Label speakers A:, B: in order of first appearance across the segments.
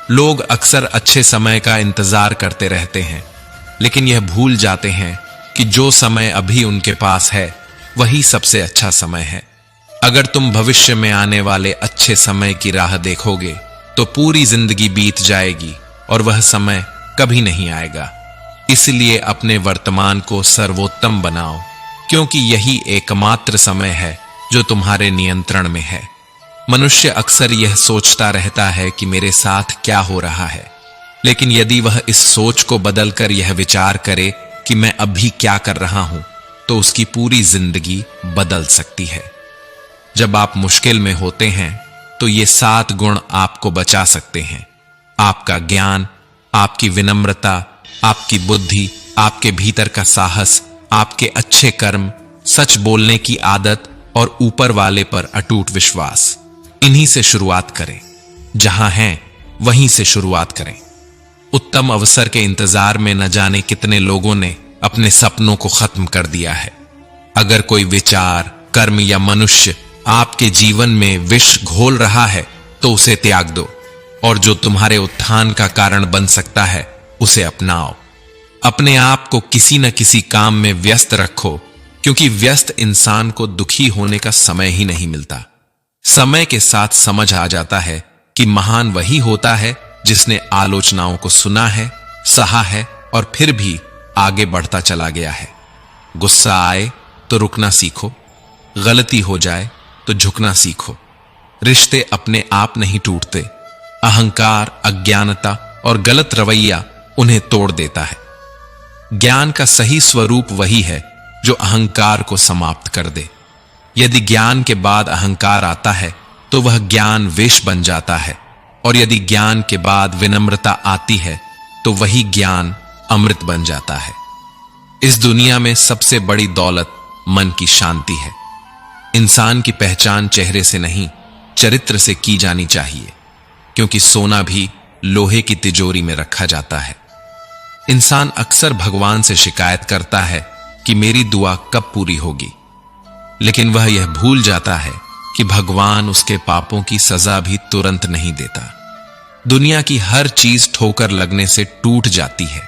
A: लोग अक्सर अच्छे समय का इंतजार करते रहते हैं, लेकिन यह भूल जाते हैं कि जो समय अभी उनके पास है वही सबसे अच्छा समय है। अगर तुम भविष्य में आने वाले अच्छे समय की राह देखोगे तो पूरी जिंदगी बीत जाएगी और वह समय कभी नहीं आएगा। इसलिए अपने वर्तमान को सर्वोत्तम बनाओ, क्योंकि यही एकमात्र समय है जो तुम्हारे नियंत्रण में है। मनुष्य अक्सर यह सोचता रहता है कि मेरे साथ क्या हो रहा है, लेकिन यदि वह इस सोच को बदलकर यह विचार करे कि मैं अभी क्या कर रहा हूं, तो उसकी पूरी जिंदगी बदल सकती है। जब आप मुश्किल में होते हैं तो ये 7 गुण आपको बचा सकते हैं। आपका ज्ञान, आपकी विनम्रता, आपकी बुद्धि, आपके भीतर का साहस, आपके अच्छे कर्म, सच बोलने की आदत और ऊपर वाले पर अटूट विश्वास। इन्हीं से शुरुआत करें। जहां हैं वहीं से शुरुआत करें। उत्तम अवसर के इंतजार में न जाने कितने लोगों ने अपने सपनों को खत्म कर दिया है। अगर कोई विचार, कर्म या मनुष्य आपके जीवन में विष घोल रहा है तो उसे त्याग दो, और जो तुम्हारे उत्थान का कारण बन सकता है उसे अपनाओ। अपने आप को किसी न किसी काम में व्यस्त रखो, क्योंकि व्यस्त इंसान को दुखी होने का समय ही नहीं मिलता। समय के साथ समझ आ जाता है कि महान वही होता है जिसने आलोचनाओं को सुना है, सहा है और फिर भी आगे बढ़ता चला गया है। गुस्सा आए तो रुकना सीखो, गलती हो जाए तो झुकना सीखो। रिश्ते अपने आप नहीं टूटते। अहंकार, अज्ञानता और गलत रवैया उन्हें तोड़ देता है। ज्ञान का सही स्वरूप वही है जो अहंकार को समाप्त कर दे। यदि ज्ञान के बाद अहंकार आता है तो वह ज्ञान विष बन जाता है, और यदि ज्ञान के बाद विनम्रता आती है तो वही ज्ञान अमृत बन जाता है। इस दुनिया में सबसे बड़ी दौलत मन की शांति है। इंसान की पहचान चेहरे से नहीं, चरित्र से की जानी चाहिए, क्योंकि सोना भी लोहे की तिजोरी में रखा जाता है। इंसान अक्सर भगवान से शिकायत करता है कि मेरी दुआ कब पूरी होगी, लेकिन वह यह भूल जाता है कि भगवान उसके पापों की सजा भी तुरंत नहीं देता। दुनिया की हर चीज ठोकर लगने से टूट जाती है,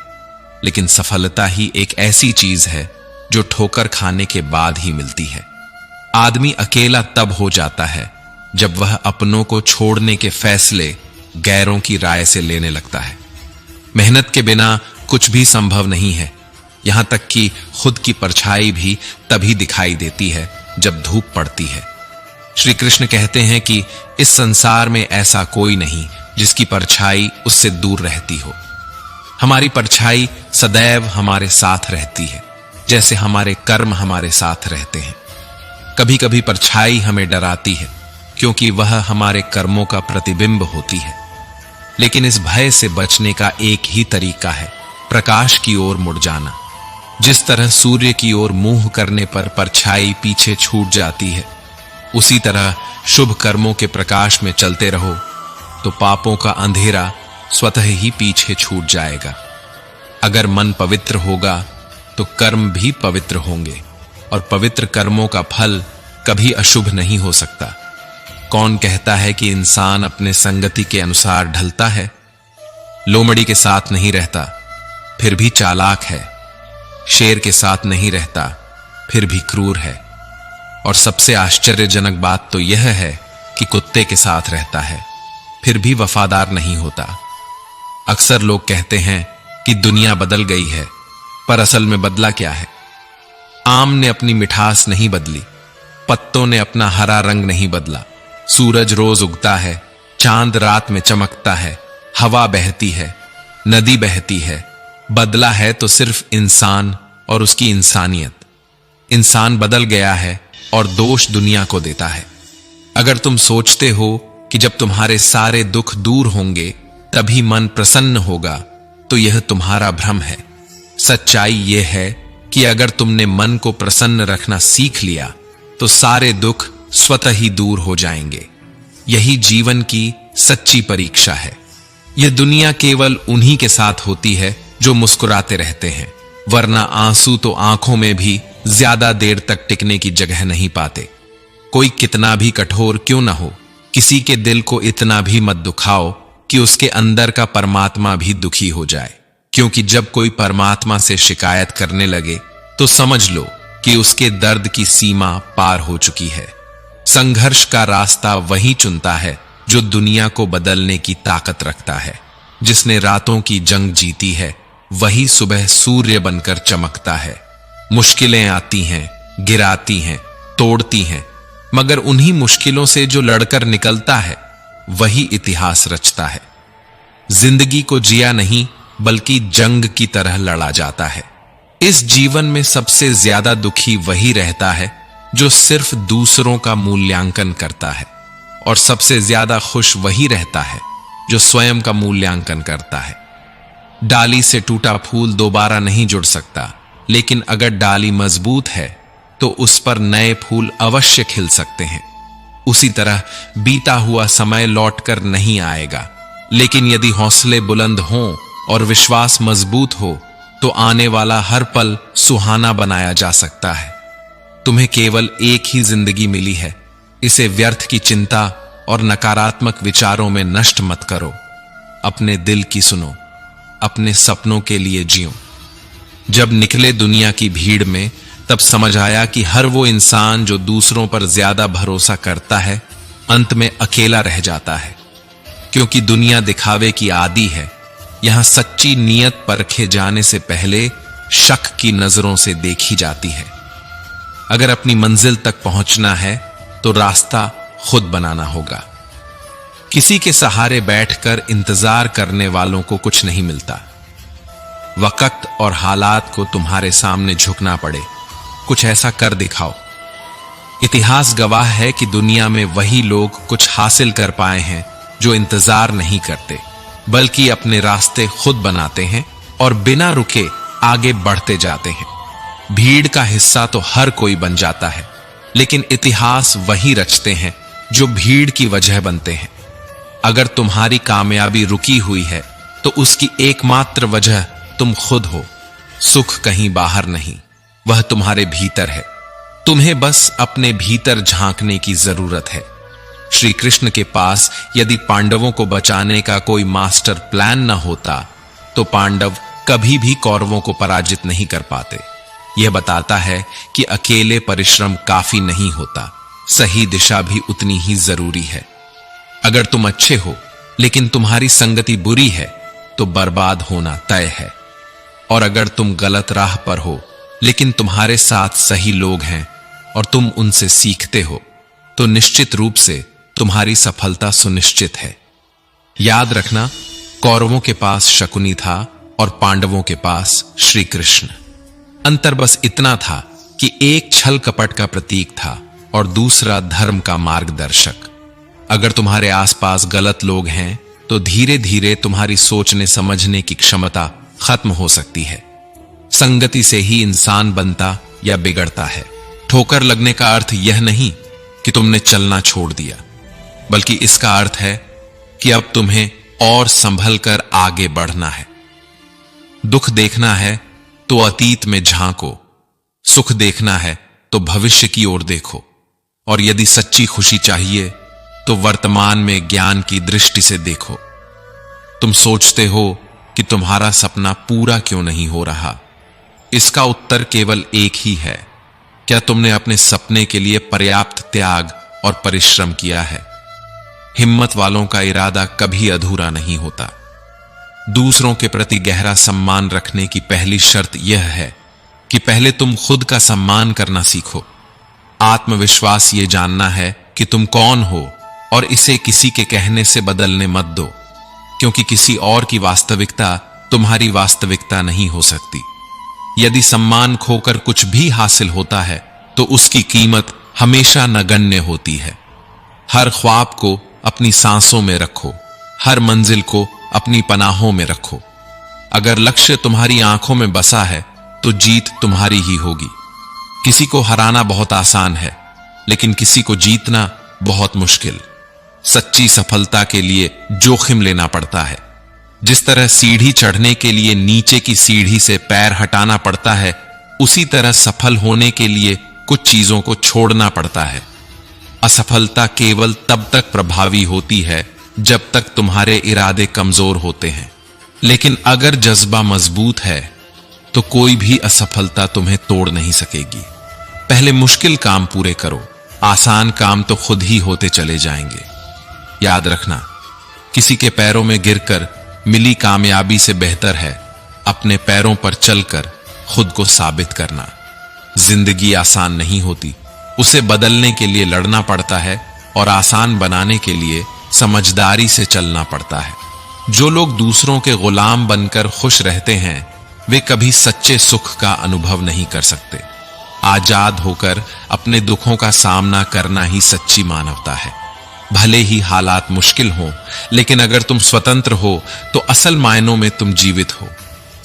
A: लेकिन सफलता ही एक ऐसी चीज है जो ठोकर खाने के बाद ही मिलती है। आदमी अकेला तब हो जाता है जब वह अपनों को छोड़ने के फैसले गैरों की राय से लेने लगता है। मेहनत के बिना कुछ भी संभव नहीं है। यहां तक कि खुद की परछाई भी तभी दिखाई देती है जब धूप पड़ती है। श्री कृष्ण कहते हैं कि इस संसार में ऐसा कोई नहीं जिसकी परछाई उससे दूर रहती हो। हमारी परछाई सदैव हमारे साथ रहती है, जैसे हमारे कर्म हमारे साथ रहते हैं। कभी कभी परछाई हमें डराती है, क्योंकि वह हमारे कर्मों का प्रतिबिंब होती है। लेकिन इस भय से बचने का एक ही तरीका है, प्रकाश की ओर मुड़ जाना। जिस तरह सूर्य की ओर मुंह करने पर परछाई पीछे छूट जाती है, उसी तरह शुभ कर्मों के प्रकाश में चलते रहो तो पापों का अंधेरा स्वतः ही पीछे छूट जाएगा। अगर मन पवित्र होगा तो कर्म भी पवित्र होंगे, और पवित्र कर्मों का फल कभी अशुभ नहीं हो सकता। कौन कहता है कि इंसान अपने संगति के अनुसार ढलता है? लोमड़ी के साथ नहीं रहता, फिर भी चालाक है। शेर के साथ नहीं रहता, फिर भी क्रूर है। और सबसे आश्चर्यजनक बात तो यह है कि कुत्ते के साथ रहता है, फिर भी वफादार नहीं होता। अक्सर लोग कहते हैं कि दुनिया बदल गई है, पर असल में बदला क्या है? आम ने अपनी मिठास नहीं बदली, पत्तों ने अपना हरा रंग नहीं बदला। सूरज रोज उगता है, चांद रात में चमकता है, हवा बहती है, नदी बहती है। बदला है तो सिर्फ इंसान और उसकी इंसानियत। इंसान बदल गया है और दोष दुनिया को देता है। अगर तुम सोचते हो कि जब तुम्हारे सारे दुख दूर होंगे तभी मन प्रसन्न होगा, तो यह तुम्हारा भ्रम है। सच्चाई यह है कि अगर तुमने मन को प्रसन्न रखना सीख लिया तो सारे दुख स्वतः ही दूर हो जाएंगे। यही जीवन की सच्ची परीक्षा है। यह दुनिया केवल उन्हीं के साथ होती है जो मुस्कुराते रहते हैं, वरना आंसू तो आंखों में भी ज्यादा देर तक टिकने की जगह नहीं पाते। कोई कितना भी कठोर क्यों ना हो, किसी के दिल को इतना भी मत दुखाओ कि उसके अंदर का परमात्मा भी दुखी हो जाए, क्योंकि जब कोई परमात्मा से शिकायत करने लगे तो समझ लो कि उसके दर्द की सीमा पार हो चुकी है। संघर्ष का रास्ता वही चुनता है जो दुनिया को बदलने की ताकत रखता है। जिसने रातों की जंग जीती है वही सुबह सूर्य बनकर चमकता है। मुश्किलें आती हैं, गिराती हैं, तोड़ती हैं, मगर उन्हीं मुश्किलों से जो लड़कर निकलता है वही इतिहास रचता है। जिंदगी को जिया नहीं बल्कि जंग की तरह लड़ा जाता है। इस जीवन में सबसे ज्यादा दुखी वही रहता है जो सिर्फ दूसरों का मूल्यांकन करता है, और सबसे ज्यादा खुश वही रहता है जो स्वयं का मूल्यांकन करता है। डाली से टूटा फूल दोबारा नहीं जुड़ सकता, लेकिन अगर डाली मजबूत है तो उस पर नए फूल अवश्य खिल सकते हैं। उसी तरह बीता हुआ समय लौटकर नहीं आएगा, लेकिन यदि हौसले बुलंद हों और विश्वास मजबूत हो तो आने वाला हर पल सुहाना बनाया जा सकता है। तुम्हें केवल एक ही जिंदगी मिली है, इसे व्यर्थ की चिंता और नकारात्मक विचारों में नष्ट मत करो। अपने दिल की सुनो, अपने सपनों के लिए जियो। जब निकले दुनिया की भीड़ में तब समझ आया कि हर वो इंसान जो दूसरों पर ज्यादा भरोसा करता है अंत में अकेला रह जाता है, क्योंकि दुनिया दिखावे की आदी है। यहां सच्ची नीयत परखे जाने से पहले शक की नजरों से देखी जाती है। अगर अपनी मंजिल तक पहुंचना है तो रास्ता खुद बनाना होगा। किसी के सहारे बैठकर इंतजार करने वालों को कुछ नहीं मिलता। वक्त और हालात को तुम्हारे सामने झुकना पड़े, कुछ ऐसा कर दिखाओ। इतिहास गवाह है कि दुनिया में वही लोग कुछ हासिल कर पाए हैं जो इंतजार नहीं करते, बल्कि अपने रास्ते खुद बनाते हैं और बिना रुके आगे बढ़ते जाते हैं। भीड़ का हिस्सा तो हर कोई बन जाता है, लेकिन इतिहास वही रचते हैं जो भीड़ की वजह बनते हैं। अगर तुम्हारी कामयाबी रुकी हुई है तो उसकी एकमात्र वजह तुम खुद हो। सुख कहीं बाहर नहीं, वह तुम्हारे भीतर है। तुम्हें बस अपने भीतर झांकने की जरूरत है। श्री कृष्ण के पास यदि पांडवों को बचाने का कोई मास्टर प्लान न होता तो पांडव कभी भी कौरवों को पराजित नहीं कर पाते। यह बताता है कि अकेले परिश्रम काफी नहीं होता, सही दिशा भी उतनी ही जरूरी है। अगर तुम अच्छे हो लेकिन तुम्हारी संगति बुरी है तो बर्बाद होना तय है, और अगर तुम गलत राह पर हो लेकिन तुम्हारे साथ सही लोग हैं और तुम उनसे सीखते हो तो निश्चित रूप से तुम्हारी सफलता सुनिश्चित है। याद रखना, कौरवों के पास शकुनी था और पांडवों के पास श्री कृष्ण। अंतर बस इतना था कि एक छल कपट का प्रतीक था और दूसरा धर्म का मार्गदर्शक। अगर तुम्हारे आसपास गलत लोग हैं तो धीरे धीरे तुम्हारी सोचने समझने की क्षमता खत्म हो सकती है। संगति से ही इंसान बनता या बिगड़ता है। ठोकर लगने का अर्थ यह नहीं कि तुमने चलना छोड़ दिया, बल्कि इसका अर्थ है कि अब तुम्हें और संभल कर आगे बढ़ना है। दुख देखना है तो अतीत में झांको, सुख देखना है तो भविष्य की ओर देखो, और यदि सच्ची खुशी चाहिए तो वर्तमान में ज्ञान की दृष्टि से देखो। तुम सोचते हो कि तुम्हारा सपना पूरा क्यों नहीं हो रहा? इसका उत्तर केवल एक ही है, क्या तुमने अपने सपने के लिए पर्याप्त त्याग और परिश्रम किया है? हिम्मत वालों का इरादा कभी अधूरा नहीं होता। दूसरों के प्रति गहरा सम्मान रखने की पहली शर्त यह है कि पहले तुम खुद का सम्मान करना सीखो। आत्मविश्वास ये जानना है कि तुम कौन हो और इसे किसी के कहने से बदलने मत दो, क्योंकि किसी और की वास्तविकता तुम्हारी वास्तविकता नहीं हो सकती। यदि सम्मान खोकर कुछ भी हासिल होता है तो उसकी कीमत हमेशा नगण्य होती है। हर ख्वाब को अपनी सांसों में रखो, हर मंजिल को अपनी पनाहों में रखो। अगर लक्ष्य तुम्हारी आंखों में बसा है तो जीत तुम्हारी ही होगी। किसी को हराना बहुत आसान है, लेकिन किसी को जीतना बहुत मुश्किल। सच्ची सफलता के लिए जोखिम लेना पड़ता है। जिस तरह सीढ़ी चढ़ने के लिए नीचे की सीढ़ी से पैर हटाना पड़ता है, उसी तरह सफल होने के लिए कुछ चीजों को छोड़ना पड़ता है। असफलता केवल तब तक प्रभावी होती है जब तक तुम्हारे इरादे कमजोर होते हैं। लेकिन अगर जज्बा मजबूत है तो कोई भी असफलता तुम्हें तोड़ नहीं सकेगी। पहले मुश्किल काम पूरे करो, आसान काम तो खुद ही होते चले जाएंगे। याद रखना, किसी के पैरों में गिरकर मिली कामयाबी से बेहतर है अपने पैरों पर चलकर खुद को साबित करना। जिंदगी आसान नहीं होती, उसे बदलने के लिए लड़ना पड़ता है और आसान बनाने के लिए समझदारी से चलना पड़ता है। जो लोग दूसरों के गुलाम बनकर खुश रहते हैं वे कभी सच्चे सुख का अनुभव नहीं कर सकते। आजाद होकर अपने दुखों का सामना करना ही सच्ची मानवता है। भले ही हालात मुश्किल हों, लेकिन अगर तुम स्वतंत्र हो तो असल मायनों में तुम जीवित हो।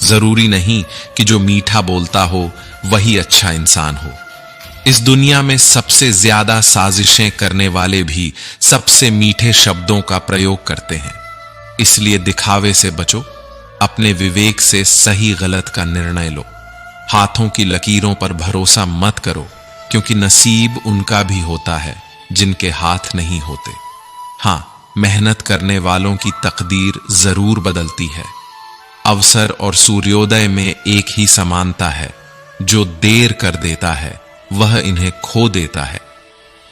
A: जरूरी नहीं कि जो मीठा बोलता हो वही अच्छा इंसान हो। इस दुनिया में सबसे ज्यादा साजिशें करने वाले भी सबसे मीठे शब्दों का प्रयोग करते हैं। इसलिए दिखावे से बचो, अपने विवेक से सही गलत का निर्णय लो। हाथों की लकीरों पर भरोसा मत करो, क्योंकि नसीब उनका भी होता है जिनके हाथ नहीं होते। हां, मेहनत करने वालों की तकदीर जरूर बदलती है। अवसर और सूर्योदय में एक ही समानता है, जो देर कर देता है वह इन्हें खो देता है।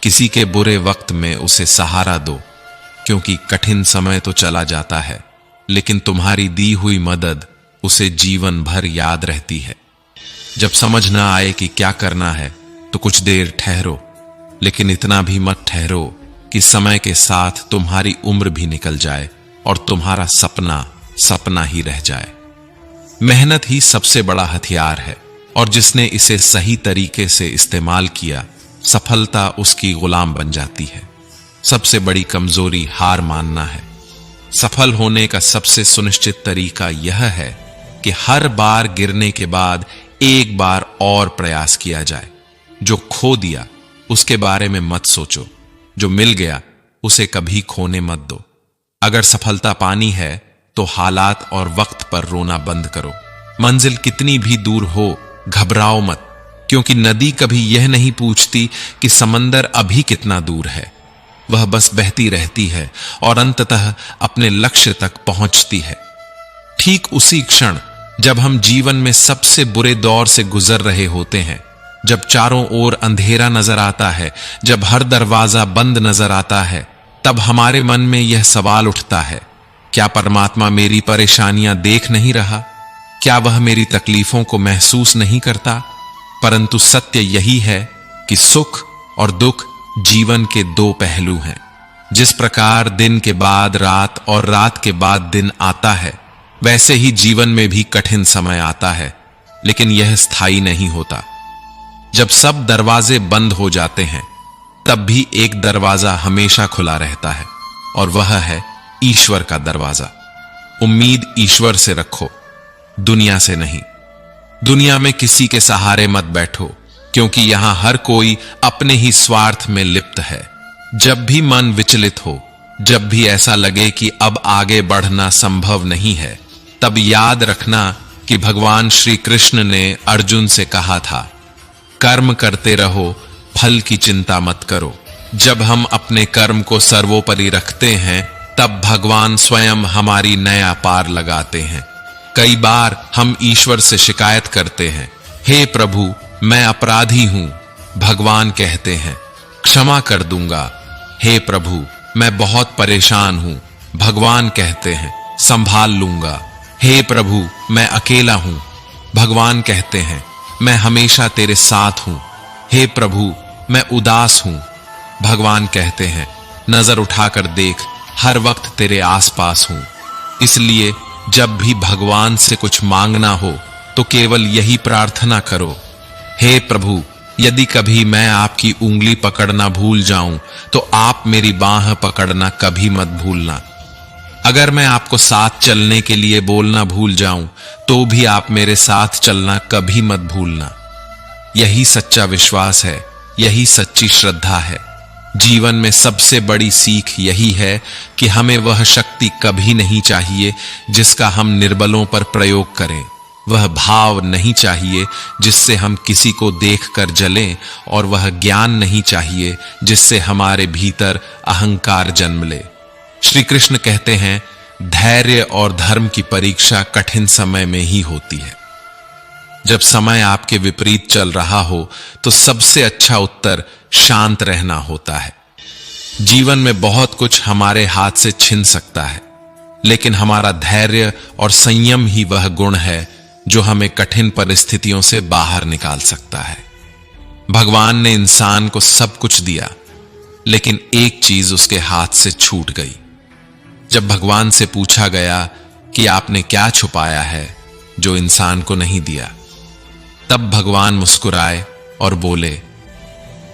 A: किसी के बुरे वक्त में उसे सहारा दो, क्योंकि कठिन समय तो चला जाता है, लेकिन तुम्हारी दी हुई मदद उसे जीवन भर याद रहती है। जब समझ ना आए कि क्या करना है तो कुछ देर ठहरो, लेकिन इतना भी मत ठहरो कि समय के साथ तुम्हारी उम्र भी निकल जाए और तुम्हारा सपना सपना ही रह जाए। मेहनत ही सबसे बड़ा हथियार है, और जिसने इसे सही तरीके से इस्तेमाल किया सफलता उसकी गुलाम बन जाती है। सबसे बड़ी कमजोरी हार मानना है। सफल होने का सबसे सुनिश्चित तरीका यह है कि हर बार गिरने के बाद एक बार और प्रयास किया जाए। जो खो दिया उसके बारे में मत सोचो, जो मिल गया उसे कभी खोने मत दो। अगर सफलता पानी है तो हालात और वक्त पर रोना बंद करो। मंजिल कितनी भी दूर हो घबराओ मत, क्योंकि नदी कभी यह नहीं पूछती कि समंदर अभी कितना दूर है। वह बस बहती रहती है और अंततः अपने लक्ष्य तक पहुंचती है। ठीक उसी क्षण जब हम जीवन में सबसे बुरे दौर से गुजर रहे होते हैं, जब चारों ओर अंधेरा नजर आता है, जब हर दरवाजा बंद नजर आता है, तब हमारे मन में यह सवाल उठता है, क्या परमात्मा मेरी परेशानियां देख नहीं रहा? क्या वह मेरी तकलीफों को महसूस नहीं करता? परंतु सत्य यही है कि सुख और दुख जीवन के दो पहलू हैं। जिस प्रकार दिन के बाद रात और रात के बाद दिन आता है, वैसे ही जीवन में भी कठिन समय आता है, लेकिन यह स्थायी नहीं होता। जब सब दरवाजे बंद हो जाते हैं, तब भी एक दरवाजा हमेशा खुला रहता है, और वह है ईश्वर का दरवाजा। उम्मीद ईश्वर से रखो, दुनिया से नहीं। दुनिया में किसी के सहारे मत बैठो, क्योंकि यहां हर कोई अपने ही स्वार्थ में लिप्त है। जब भी मन विचलित हो, जब भी ऐसा लगे कि अब आगे बढ़ना संभव नहीं है, तब याद रखना कि भगवान श्री कृष्ण ने अर्जुन से कहा था, कर्म करते रहो, फल की चिंता मत करो। जब हम अपने कर्म को सर्वोपरि रखते हैं, तब भगवान स्वयं हमारी नया पार लगाते हैं। कई बार हम ईश्वर से शिकायत करते हैं, हे प्रभु मैं अपराधी हूं। भगवान कहते हैं, क्षमा कर दूंगा। हे प्रभु मैं बहुत परेशान हूं। भगवान कहते हैं, संभाल लूंगा। हे प्रभु मैं अकेला हूं। भगवान कहते हैं, मैं हमेशा तेरे साथ हूं। हे प्रभु मैं उदास हूं। भगवान कहते हैं, नजर उठाकर देख, हर वक्त तेरे आसपास हूं। इसलिए जब भी भगवान से कुछ मांगना हो तो केवल यही प्रार्थना करो, हे प्रभु यदि कभी मैं आपकी उंगली पकड़ना भूल जाऊं तो आप मेरी बाह पकड़ना कभी मत भूलना। अगर मैं आपको साथ चलने के लिए बोलना भूल जाऊं तो भी आप मेरे साथ चलना कभी मत भूलना। यही सच्चा विश्वास है, यही सच्ची श्रद्धा है। जीवन में सबसे बड़ी सीख यही है कि हमें वह शक्ति कभी नहीं चाहिए जिसका हम निर्बलों पर प्रयोग करें। वह भाव नहीं चाहिए जिससे हम किसी को देखकर जलें, और वह ज्ञान नहीं चाहिए जिससे हमारे भीतर अहंकार जन्म ले। श्री कृष्ण कहते हैं, धैर्य और धर्म की परीक्षा कठिन समय में ही होती है। जब समय आपके विपरीत चल रहा हो तो सबसे अच्छा उत्तर शांत रहना होता है। जीवन में बहुत कुछ हमारे हाथ से छिन सकता है, लेकिन हमारा धैर्य और संयम ही वह गुण है जो हमें कठिन परिस्थितियों से बाहर निकाल सकता है। भगवान ने इंसान को सब कुछ दिया, लेकिन एक चीज उसके हाथ से छूट गई। जब भगवान से पूछा गया कि आपने क्या छुपाया है जो इंसान को नहीं दिया, तब भगवान मुस्कुराए और बोले,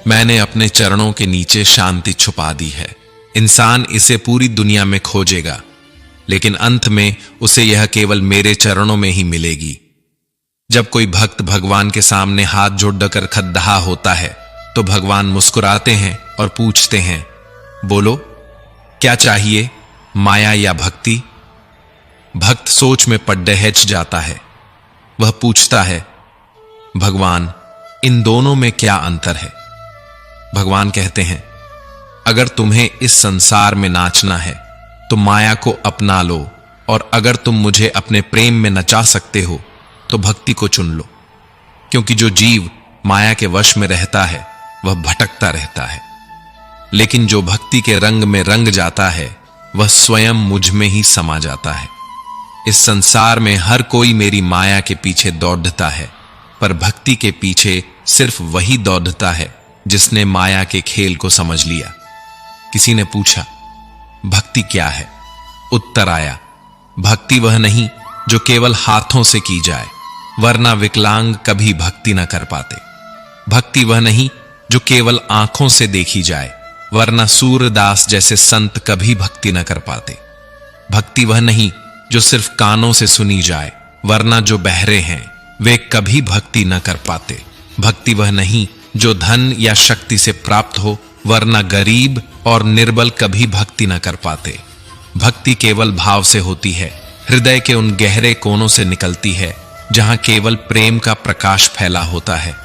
A: मैंने अपने चरणों के नीचे शांति छुपा दी है। इंसान इसे पूरी दुनिया में खोजेगा, लेकिन अंत में उसे यह केवल मेरे चरणों में ही मिलेगी। जब कोई भक्त भगवान के सामने हाथ जोड़कर खद्दहा होता है तो भगवान मुस्कुराते हैं और पूछते हैं, बोलो क्या चाहिए, माया या भक्ति? भक्त सोच में पड़ दहच जाता है। वह पूछता है, भगवान इन दोनों में क्या अंतर है? भगवान कहते हैं, अगर तुम्हें इस संसार में नाचना है तो माया को अपना लो, और अगर तुम मुझे अपने प्रेम में नचा सकते हो तो भक्ति को चुन लो। क्योंकि जो जीव माया के वश में रहता है वह भटकता रहता है, लेकिन जो भक्ति के रंग में रंग जाता है वह स्वयं मुझ में ही समा जाता है। इस संसार में हर कोई मेरी माया के पीछे दौड़ता है, पर भक्ति के पीछे सिर्फ वही दौड़ता है जिसने माया के खेल को समझ लिया। किसी ने पूछा, भक्ति क्या है? उत्तर आया, भक्ति वह नहीं जो केवल हाथों से की जाए, वरना विकलांग कभी भक्ति न कर पाते। भक्ति वह नहीं जो केवल आंखों से देखी जाए, वरना सूरदास जैसे संत कभी भक्ति न कर पाते। भक्ति वह नहीं जो सिर्फ कानों से सुनी जाए, वरना जो बहरे हैं वे कभी भक्ति न कर पाते। भक्ति वह नहीं जो धन या शक्ति से प्राप्त हो, वरना गरीब और निर्बल कभी भक्ति न कर पाते। भक्ति केवल भाव से होती है, हृदय के उन गहरे कोनों से निकलती है जहां केवल प्रेम का प्रकाश फैला होता है।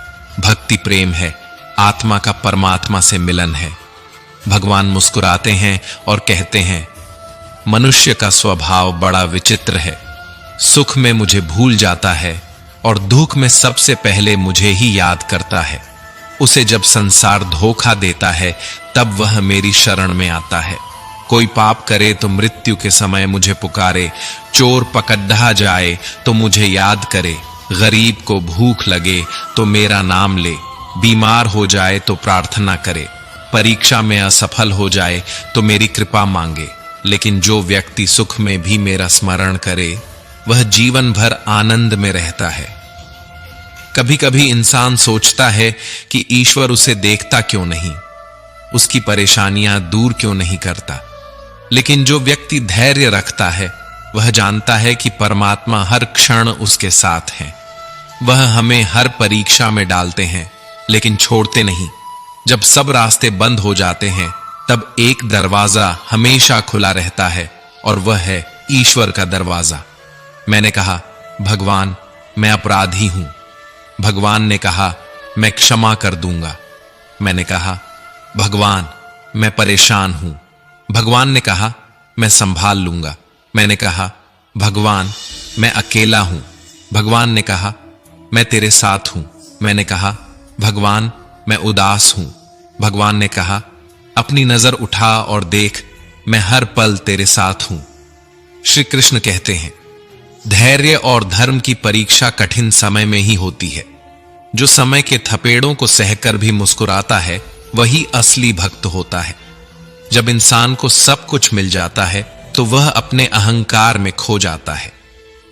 A: भक्ति प्रेम है, आत्मा का परमात्मा से मिलन है। भगवान मुस्कुराते हैं और कहते हैं, मनुष्य का स्वभाव बड़ा विचित्र है। सुख में मुझे भूल जाता है और दुख में सबसे पहले मुझे ही याद करता है। उसे जब संसार धोखा देता है तब वह मेरी शरण में आता है। कोई पाप करे तो मृत्यु के समय मुझे पुकारे, चोर पकड़ा जाए तो मुझे याद करे, गरीब को भूख लगे तो मेरा नाम ले, बीमार हो जाए तो प्रार्थना करे, परीक्षा में असफल हो जाए तो मेरी कृपा मांगे। लेकिन जो व्यक्ति सुख में भी मेरा स्मरण करे वह जीवन भर आनंद में रहता है। कभी कभी इंसान सोचता है कि ईश्वर उसे देखता क्यों नहीं, उसकी परेशानियां दूर क्यों नहीं करता। लेकिन जो व्यक्ति धैर्य रखता है वह जानता है कि परमात्मा हर क्षण उसके साथ है। वह हमें हर परीक्षा में डालते हैं लेकिन छोड़ते नहीं। जब सब रास्ते बंद हो जाते हैं तब एक दरवाजा हमेशा खुला रहता है और वह है ईश्वर का दरवाजा। मैंने कहा, भगवान मैं अपराधी हूं। भगवान ने कहा, मैं क्षमा कर दूंगा। मैंने कहा, भगवान मैं परेशान हूं। भगवान ने कहा, मैं संभाल लूंगा। मैंने कहा, भगवान मैं अकेला हूं। भगवान ने कहा, मैं तेरे साथ हूं। मैंने कहा, भगवान मैं उदास हूं। भगवान ने कहा, अपनी नजर उठा और देख, मैं हर पल तेरे साथ हूं। श्री कृष्ण कहते हैं, धैर्य और धर्म की परीक्षा कठिन समय में ही होती है। जो समय के थपेड़ों को सहकर भी मुस्कुराता है वही असली भक्त होता है। जब इंसान को सब कुछ मिल जाता है तो वह अपने अहंकार में खो जाता है,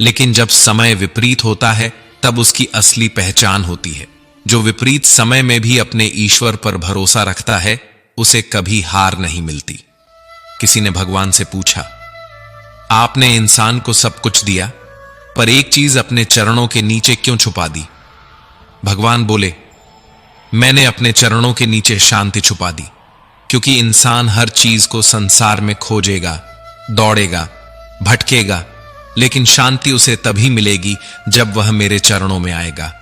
A: लेकिन जब समय विपरीत होता है तब उसकी असली पहचान होती है। जो विपरीत समय में भी अपने ईश्वर पर भरोसा रखता है उसे कभी हार नहीं मिलती। किसी ने भगवान से पूछा, आपने इंसान को सब कुछ दिया पर एक चीज अपने चरणों के नीचे क्यों छुपा दी? भगवान बोले, मैंने अपने चरणों के नीचे शांति छुपा दी, क्योंकि इंसान हर चीज को संसार में खोजेगा, दौड़ेगा, भटकेगा, लेकिन शांति उसे तभी मिलेगी जब वह मेरे चरणों में आएगा।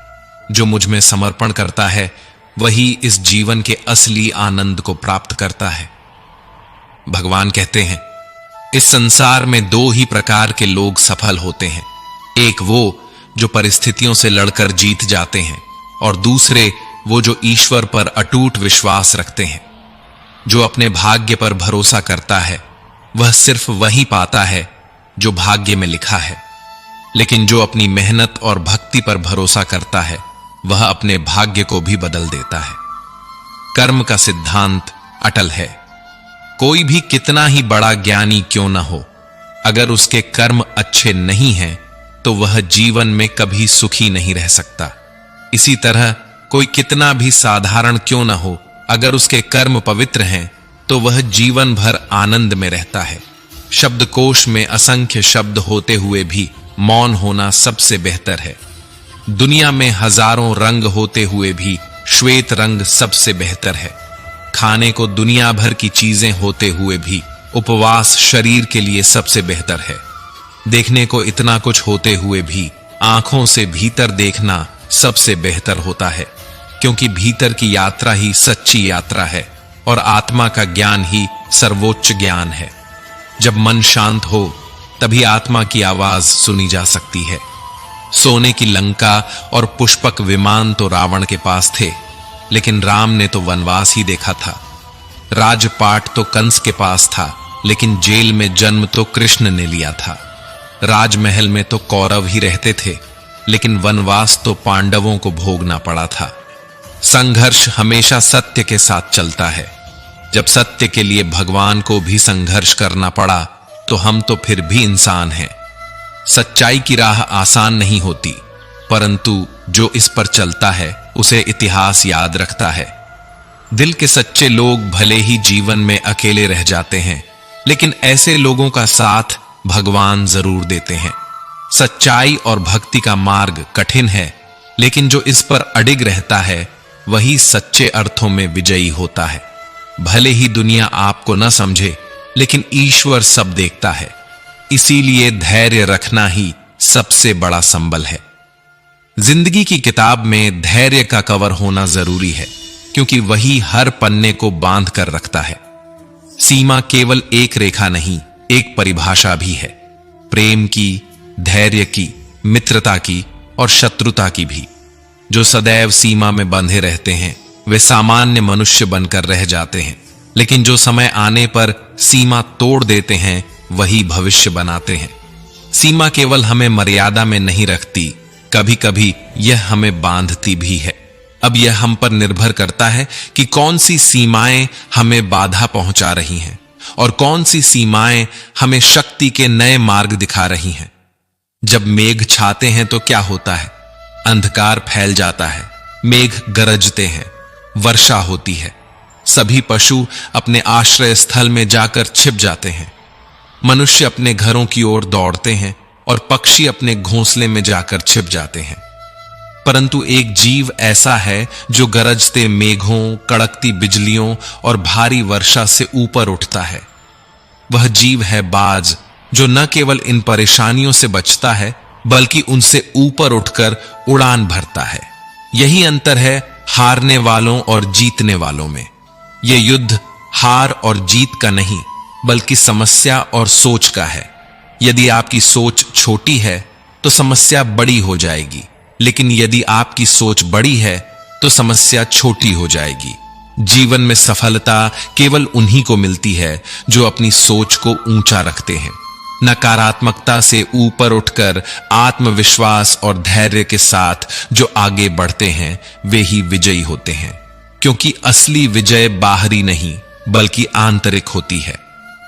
A: जो मुझ में समर्पण करता है वही इस जीवन के असली आनंद को प्राप्त करता है। भगवान कहते हैं, इस संसार में दो ही प्रकार के लोग सफल होते हैं, एक वो जो परिस्थितियों से लड़कर जीत जाते हैं और दूसरे वो जो ईश्वर पर अटूट विश्वास रखते हैं। जो अपने भाग्य पर भरोसा करता है वह सिर्फ वही पाता है जो भाग्य में लिखा है, लेकिन जो अपनी मेहनत और भक्ति पर भरोसा करता है वह अपने भाग्य को भी बदल देता है। कर्म का सिद्धांत अटल है। कोई भी कितना ही बड़ा ज्ञानी क्यों न हो, अगर उसके कर्म अच्छे नहीं हैं तो वह जीवन में कभी सुखी नहीं रह सकता। इसी तरह कोई कितना भी साधारण क्यों न हो, अगर उसके कर्म पवित्र हैं तो वह जीवन भर आनंद में रहता है। शब्दकोश में असंख्य शब्द होते हुए भी मौन होना सबसे बेहतर है। दुनिया में हजारों रंग होते हुए भी श्वेत रंग सबसे बेहतर है। खाने को दुनिया भर की चीजें होते हुए भी उपवास शरीर के लिए सबसे बेहतर है। देखने को इतना कुछ होते हुए भी आंखों से भीतर देखना सबसे बेहतर होता है, क्योंकि भीतर की यात्रा ही सच्ची यात्रा है और आत्मा का ज्ञान ही सर्वोच्च ज्ञान है। जब मन शांत हो तभी आत्मा की आवाज सुनी जा सकती है। सोने की लंका और पुष्पक विमान तो रावण के पास थे, लेकिन राम ने तो वनवास ही देखा था। राजपाट तो कंस के पास था, लेकिन जेल में जन्म तो कृष्ण ने लिया था। राजमहल में तो कौरव ही रहते थे, लेकिन वनवास तो पांडवों को भोगना पड़ा था। संघर्ष हमेशा सत्य के साथ चलता है। जब सत्य के लिए भगवान को भी संघर्ष करना पड़ा तो हम तो फिर भी इंसान हैं। सच्चाई की राह आसान नहीं होती, परंतु जो इस पर चलता है उसे इतिहास याद रखता है। दिल के सच्चे लोग भले ही जीवन में अकेले रह जाते हैं, लेकिन ऐसे लोगों का साथ भगवान जरूर देते हैं। सच्चाई और भक्ति का मार्ग कठिन है, लेकिन जो इस पर अडिग रहता है वही सच्चे अर्थों में विजयी होता है। भले ही दुनिया आपको न समझे, लेकिन ईश्वर सब देखता है। इसीलिए धैर्य रखना ही सबसे बड़ा संबल है। जिंदगी की किताब में धैर्य का कवर होना जरूरी है, क्योंकि वही हर पन्ने को बांध कर रखता है। सीमा केवल एक रेखा नहीं, एक परिभाषा भी है। प्रेम की, धैर्य की, मित्रता की और शत्रुता की भी। जो सदैव सीमा में बंधे रहते हैं वे सामान्य मनुष्य बनकर रह जाते हैं, लेकिन जो समय आने पर सीमा तोड़ देते हैं वही भविष्य बनाते हैं। सीमा केवल हमें मर्यादा में नहीं रखती, कभी कभी यह हमें बांधती भी है। अब यह हम पर निर्भर करता है कि कौन सी सीमाएं हमें बाधा पहुंचा रही हैं और कौन सी सीमाएं हमें शक्ति के नए मार्ग दिखा रही हैं। जब मेघ छाते हैं तो क्या होता है? अंधकार फैल जाता है, मेघ गरजते हैं, वर्षा होती है। सभी पशु अपने आश्रय स्थल में जाकर छिप जाते हैं। मनुष्य अपने घरों की ओर दौड़ते हैं और पक्षी अपने घोंसले में जाकर छिप जाते हैं। परंतु एक जीव ऐसा है जो गरजते मेघों, कड़कती बिजलियों और भारी वर्षा से ऊपर उठता है। वह जीव है बाज, जो न केवल इन परेशानियों से बचता है बल्कि उनसे ऊपर उठकर उड़ान भरता है। यही अंतर है हारने वालों और जीतने वालों में। यह युद्ध हार और जीत का नहीं, बल्कि समस्या और सोच का है। यदि आपकी सोच छोटी है तो समस्या बड़ी हो जाएगी, लेकिन यदि आपकी सोच बड़ी है तो समस्या छोटी हो जाएगी। जीवन में सफलता केवल उन्हीं को मिलती है जो अपनी सोच को ऊंचा रखते हैं। नकारात्मकता से ऊपर उठकर आत्मविश्वास और धैर्य के साथ जो आगे बढ़ते हैं वे ही विजयी होते हैं, क्योंकि असली विजय बाहरी नहीं बल्कि आंतरिक होती है।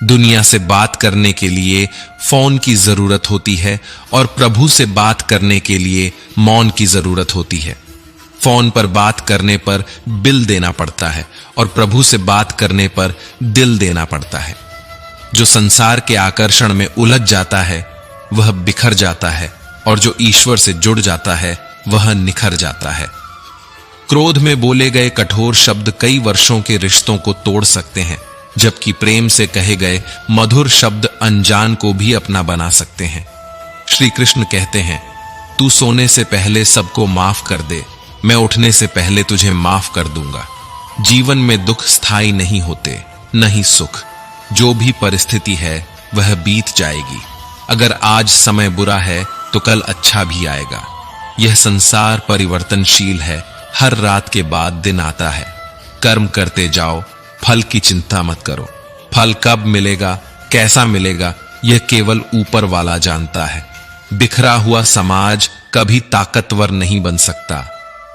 A: दुनिया से बात करने के लिए फोन की जरूरत होती है और प्रभु से बात करने के लिए मौन की जरूरत होती है। फोन पर बात करने पर बिल देना पड़ता है और प्रभु से बात करने पर दिल देना पड़ता है। जो संसार के आकर्षण में उलझ जाता है वह बिखर जाता है, और जो ईश्वर से जुड़ जाता है वह निखर जाता है। क्रोध में बोले गए कठोर शब्द कई वर्षों के रिश्तों को तोड़ सकते हैं, जबकि प्रेम से कहे गए मधुर शब्द अनजान को भी अपना बना सकते हैं। श्री कृष्ण कहते हैं, तू सोने से पहले सबको माफ कर दे, मैं उठने से पहले तुझे माफ कर दूंगा। जीवन में दुख स्थायी नहीं होते, न ही सुख। जो भी परिस्थिति है वह बीत जाएगी। अगर आज समय बुरा है तो कल अच्छा भी आएगा। यह संसार परिवर्तनशील है, हर रात के बाद दिन आता है। कर्म करते जाओ, फल की चिंता मत करो। फल कब मिलेगा, कैसा मिलेगा, यह केवल ऊपर वाला जानता है। बिखरा हुआ समाज कभी ताकतवर नहीं बन सकता,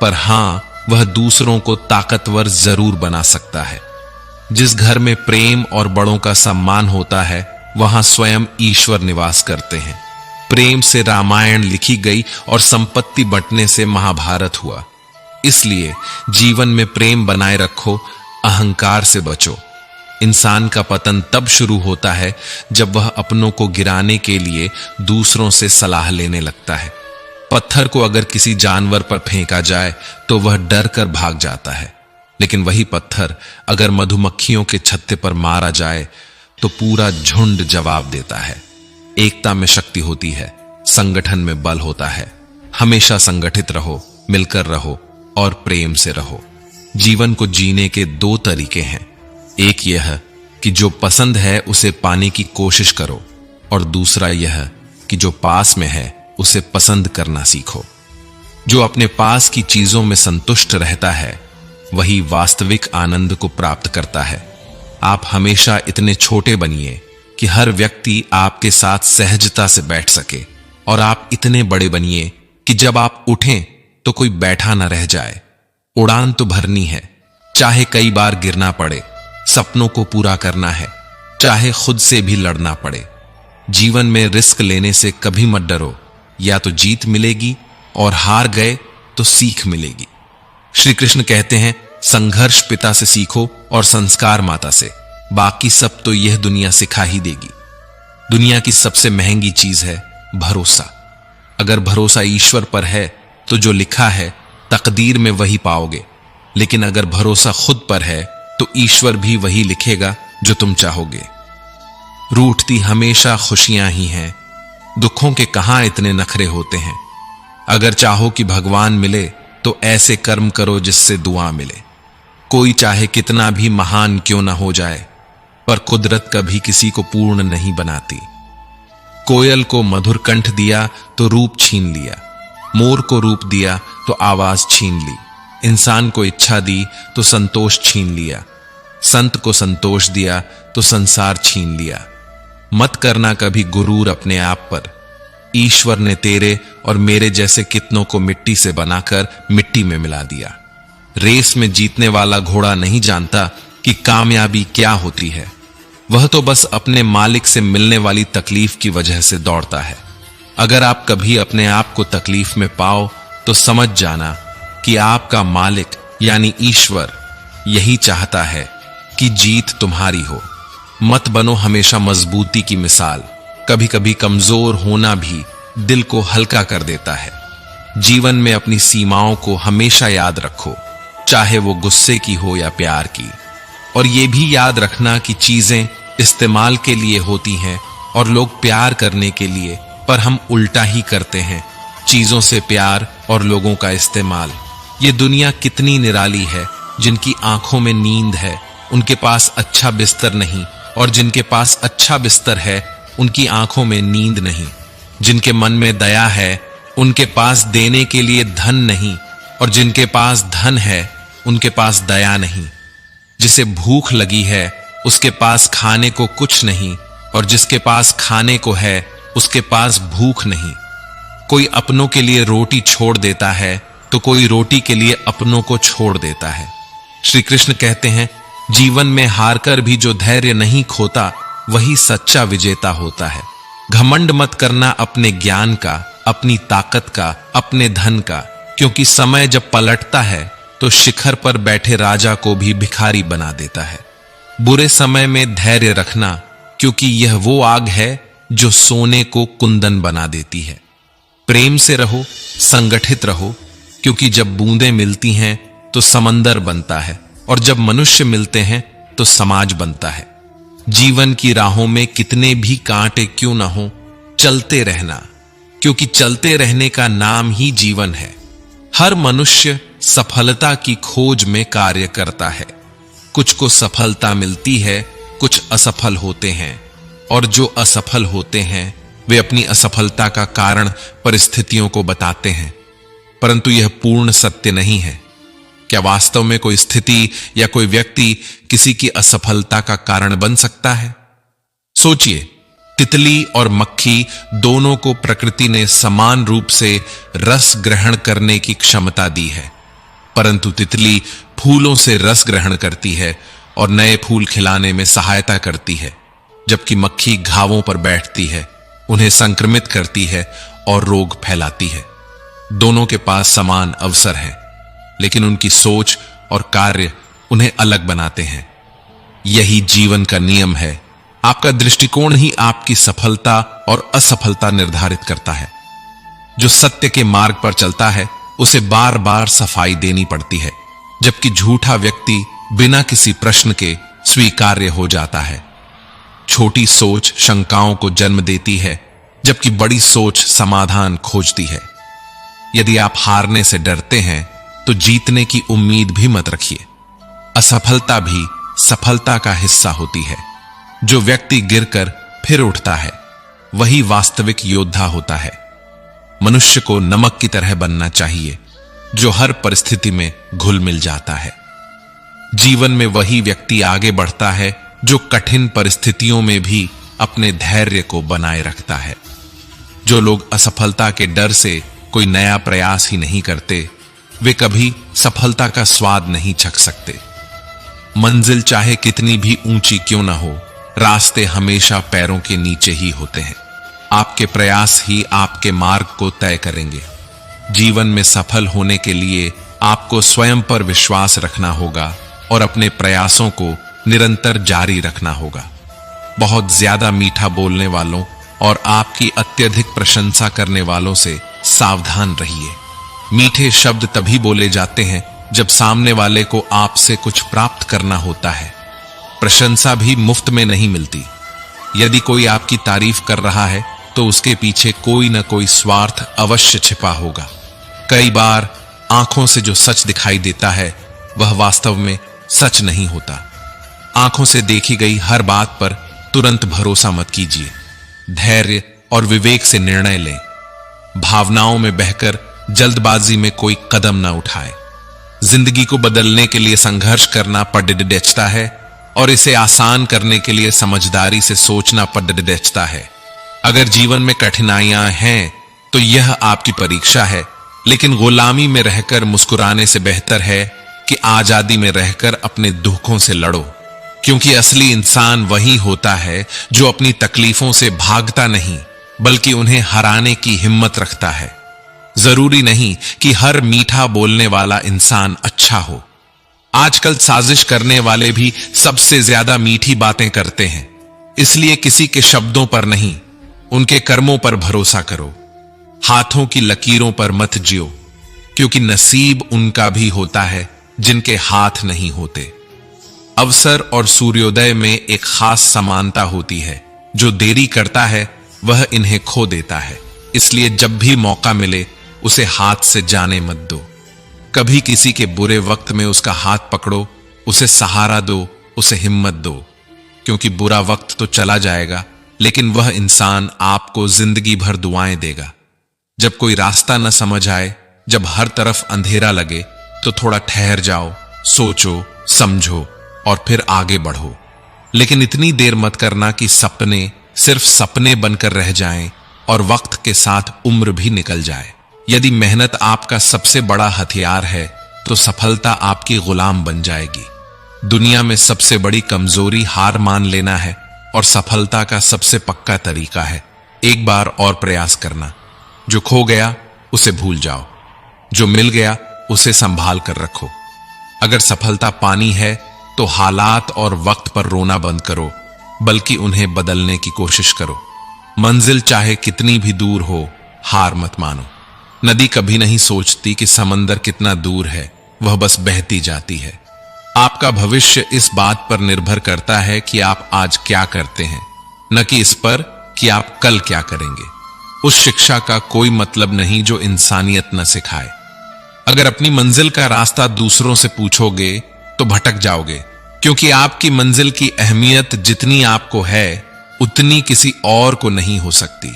A: पर हां, वह दूसरों को ताकतवर जरूर बना सकता है। जिस घर में प्रेम और बड़ों का सम्मान होता है, वहां स्वयं ईश्वर निवास करते हैं। प्रेम से रामायण लिखी गई और संपत्ति बंटने से महाभारत हुआ। इसलिए जीवन में प्रेम बनाए रखो, अहंकार से बचो। इंसान का पतन तब शुरू होता है जब वह अपनों को गिराने के लिए दूसरों से सलाह लेने लगता है। पत्थर को अगर किसी जानवर पर फेंका जाए तो वह डर कर भाग जाता है, लेकिन वही पत्थर अगर मधुमक्खियों के छत्ते पर मारा जाए तो पूरा झुंड जवाब देता है। एकता में शक्ति होती है, संगठन में बल होता है। हमेशा संगठित रहो, मिलकर रहो और प्रेम से रहो। जीवन को जीने के दो तरीके हैं। एक यह कि जो पसंद है उसे पाने की कोशिश करो, और दूसरा यह कि जो पास में है उसे पसंद करना सीखो। जो अपने पास की चीजों में संतुष्ट रहता है वही वास्तविक आनंद को प्राप्त करता है। आप हमेशा इतने छोटे बनिए कि हर व्यक्ति आपके साथ सहजता से बैठ सके, और आप इतने बड़े बनिए कि जब आप उठें तो कोई बैठा न रह जाए। उड़ान तो भरनी है, चाहे कई बार गिरना पड़े। सपनों को पूरा करना है, चाहे खुद से भी लड़ना पड़े। जीवन में रिस्क लेने से कभी मत डरो, या तो जीत मिलेगी और हार गए तो सीख मिलेगी। श्री कृष्ण कहते हैं, संघर्ष पिता से सीखो और संस्कार माता से, बाकी सब तो यह दुनिया सिखा ही देगी। दुनिया की सबसे महंगी चीज है भरोसा। अगर भरोसा ईश्वर पर है तो जो लिखा है तकदीर में वही पाओगे, लेकिन अगर भरोसा खुद पर है तो ईश्वर भी वही लिखेगा जो तुम चाहोगे। रूठती हमेशा खुशियां ही हैं, दुखों के कहां इतने नखरे होते हैं। अगर चाहो कि भगवान मिले तो ऐसे कर्म करो जिससे दुआ मिले। कोई चाहे कितना भी महान क्यों ना हो जाए, पर कुदरत कभी किसी को पूर्ण नहीं बनाती। कोयल को मधुर कंठ दिया तो रूप छीन लिया, मोर को रूप दिया तो आवाज छीन ली, इंसान को इच्छा दी तो संतोष छीन लिया, संत को संतोष दिया तो संसार छीन लिया। मत करना कभी गुरूर अपने आप पर। ईश्वर ने तेरे और मेरे जैसे कितनों को मिट्टी से बनाकर मिट्टी में मिला दिया। रेस में जीतने वाला घोड़ा नहीं जानता कि कामयाबी क्या होती है, वह तो बस अपने मालिक से मिलने वाली तकलीफ की वजह से दौड़ता है। अगर आप कभी अपने आप को तकलीफ में पाओ तो समझ जाना कि आपका मालिक यानी ईश्वर यही चाहता है कि जीत तुम्हारी हो। मत बनो हमेशा मजबूती की मिसाल। कभी कभी कमजोर होना भी दिल को हल्का कर देता है। जीवन में अपनी सीमाओं को हमेशा याद रखो, चाहे वो गुस्से की हो या प्यार की। और ये भी याद रखना कि चीजें इस्तेमाल के लिए होती हैं और लोग प्यार करने के लिए, पर हम उल्टा ही करते हैं, चीजों से प्यार और लोगों का इस्तेमाल। ये दुनिया कितनी निराली है। जिनकी आंखों में नींद है उनके पास अच्छा बिस्तर नहीं, और जिनके पास अच्छा बिस्तर है उनकी आंखों में नींद नहीं। जिनके मन में दया है उनके पास देने के लिए धन नहीं, और जिनके पास धन है उनके पास दया नहीं। जिसे भूख लगी है उसके पास खाने को कुछ नहीं, और जिसके पास खाने को है उसके पास भूख नहीं। कोई अपनों के लिए रोटी छोड़ देता है तो कोई रोटी के लिए अपनों को छोड़ देता है। श्री कृष्ण कहते हैं, जीवन में हारकर भी जो धैर्य नहीं खोता वही सच्चा विजेता होता है। घमंड मत करना अपने ज्ञान का, अपनी ताकत का, अपने धन का, क्योंकि समय जब पलटता है तो शिखर पर बैठे राजा को भी भिखारी बना देता है। बुरे समय में धैर्य रखना, क्योंकि यह वो आग है जो सोने को कुंदन बना देती है। प्रेम से रहो, संगठित रहो, क्योंकि जब बूंदें मिलती हैं तो समंदर बनता है, और जब मनुष्य मिलते हैं तो समाज बनता है। जीवन की राहों में कितने भी कांटे क्यों ना हो, चलते रहना, क्योंकि चलते रहने का नाम ही जीवन है। हर मनुष्य सफलता की खोज में कार्य करता है। कुछ को सफलता मिलती है, कुछ असफल होते हैं, और जो असफल होते हैं वे अपनी असफलता का कारण परिस्थितियों को बताते हैं, परंतु यह पूर्ण सत्य नहीं है। क्या वास्तव में कोई स्थिति या कोई व्यक्ति किसी की असफलता का कारण बन सकता है? सोचिए, तितली और मक्खी दोनों को प्रकृति ने समान रूप से रस ग्रहण करने की क्षमता दी है, परंतु तितली फूलों से रस ग्रहण करती है और नए फूल खिलाने में सहायता करती है, जबकि मक्खी घावों पर बैठती है, उन्हें संक्रमित करती है और रोग फैलाती है। दोनों के पास समान अवसर हैं, लेकिन उनकी सोच और कार्य उन्हें अलग बनाते हैं। यही जीवन का नियम है। आपका दृष्टिकोण ही आपकी सफलता और असफलता निर्धारित करता है। जो सत्य के मार्ग पर चलता है उसे बार बार सफाई देनी पड़ती है, जबकि झूठा व्यक्ति बिना किसी प्रश्न के स्वीकार्य हो जाता है। छोटी सोच शंकाओं को जन्म देती है, जबकि बड़ी सोच समाधान खोजती है। यदि आप हारने से डरते हैं तो जीतने की उम्मीद भी मत रखिए। असफलता भी सफलता का हिस्सा होती है। जो व्यक्ति गिरकर फिर उठता है वही वास्तविक योद्धा होता है। मनुष्य को नमक की तरह बनना चाहिए, जो हर परिस्थिति में घुल मिल जाता है। जीवन में वही व्यक्ति आगे बढ़ता है जो कठिन परिस्थितियों में भी अपने धैर्य को बनाए रखता है। जो लोग असफलता के डर से कोई नया प्रयास ही नहीं करते, वे कभी सफलता का स्वाद नहीं चख सकते। मंजिल चाहे कितनी भी ऊंची क्यों ना हो, रास्ते हमेशा पैरों के नीचे ही होते हैं। आपके प्रयास ही आपके मार्ग को तय करेंगे। जीवन में सफल होने के लिए आपको स्वयं पर विश्वास रखना होगा और अपने प्रयासों को निरंतर जारी रखना होगा। बहुत ज्यादा मीठा बोलने वालों और आपकी अत्यधिक प्रशंसा करने वालों से सावधान रहिए। मीठे शब्द तभी बोले जाते हैं जब सामने वाले को आपसे कुछ प्राप्त करना होता है। प्रशंसा भी मुफ्त में नहीं मिलती। यदि कोई आपकी तारीफ कर रहा है तो उसके पीछे कोई ना कोई स्वार्थ अवश्य छिपा होगा। कई बार आंखों से जो सच दिखाई देता है वह वास्तव में सच नहीं होता। आंखों से देखी गई हर बात पर तुरंत भरोसा मत कीजिए। धैर्य और विवेक से निर्णय लें। भावनाओं में बहकर जल्दबाजी में कोई कदम ना उठाए। जिंदगी को बदलने के लिए संघर्ष करना पड़ता है और इसे आसान करने के लिए समझदारी से सोचना पड़ता है। अगर जीवन में कठिनाइयां हैं तो यह आपकी परीक्षा है, लेकिन गुलामी में रहकर मुस्कुराने से बेहतर है कि आजादी में रहकर अपने दुखों से लड़ो। क्योंकि असली इंसान वही होता है जो अपनी तकलीफों से भागता नहीं, बल्कि उन्हें हराने की हिम्मत रखता है। जरूरी नहीं कि हर मीठा बोलने वाला इंसान अच्छा हो। आजकल साजिश करने वाले भी सबसे ज्यादा मीठी बातें करते हैं। इसलिए किसी के शब्दों पर नहीं, उनके कर्मों पर भरोसा करो। हाथों की लकीरों पर मत जियो, क्योंकि नसीब उनका भी होता है जिनके हाथ नहीं होते। अवसर और सूर्योदय में एक खास समानता होती है। जो देरी करता है वह इन्हें खो देता है। इसलिए जब भी मौका मिले उसे हाथ से जाने मत दो। कभी किसी के बुरे वक्त में उसका हाथ पकड़ो, उसे सहारा दो, उसे हिम्मत दो। क्योंकि बुरा वक्त तो चला जाएगा, लेकिन वह इंसान आपको जिंदगी भर दुआएं देगा। जब कोई रास्ता न समझ आए, जब हर तरफ अंधेरा लगे, तो थोड़ा ठहर जाओ, सोचो, समझो और फिर आगे बढ़ो। लेकिन इतनी देर मत करना कि सपने सिर्फ सपने बनकर रह जाएं और वक्त के साथ उम्र भी निकल जाए। यदि मेहनत आपका सबसे बड़ा हथियार है तो सफलता आपकी गुलाम बन जाएगी। दुनिया में सबसे बड़ी कमजोरी हार मान लेना है और सफलता का सबसे पक्का तरीका है एक बार और प्रयास करना। जो खो गया उसे भूल जाओ, जो मिल गया उसे संभाल कर रखो। अगर सफलता पानी है तो हालात और वक्त पर रोना बंद करो, बल्कि उन्हें बदलने की कोशिश करो। मंजिल चाहे कितनी भी दूर हो, हार मत मानो। नदी कभी नहीं सोचती कि समंदर कितना दूर है, वह बस बहती जाती है। आपका भविष्य इस बात पर निर्भर करता है कि आप आज क्या करते हैं, न कि इस पर कि आप कल क्या करेंगे। उस शिक्षा का कोई मतलब नहीं जो इंसानियत न सिखाए। अगर अपनी मंजिल का रास्ता दूसरों से पूछोगे तो भटक जाओगे, क्योंकि आपकी मंजिल की अहमियत जितनी आपको है उतनी किसी और को नहीं हो सकती।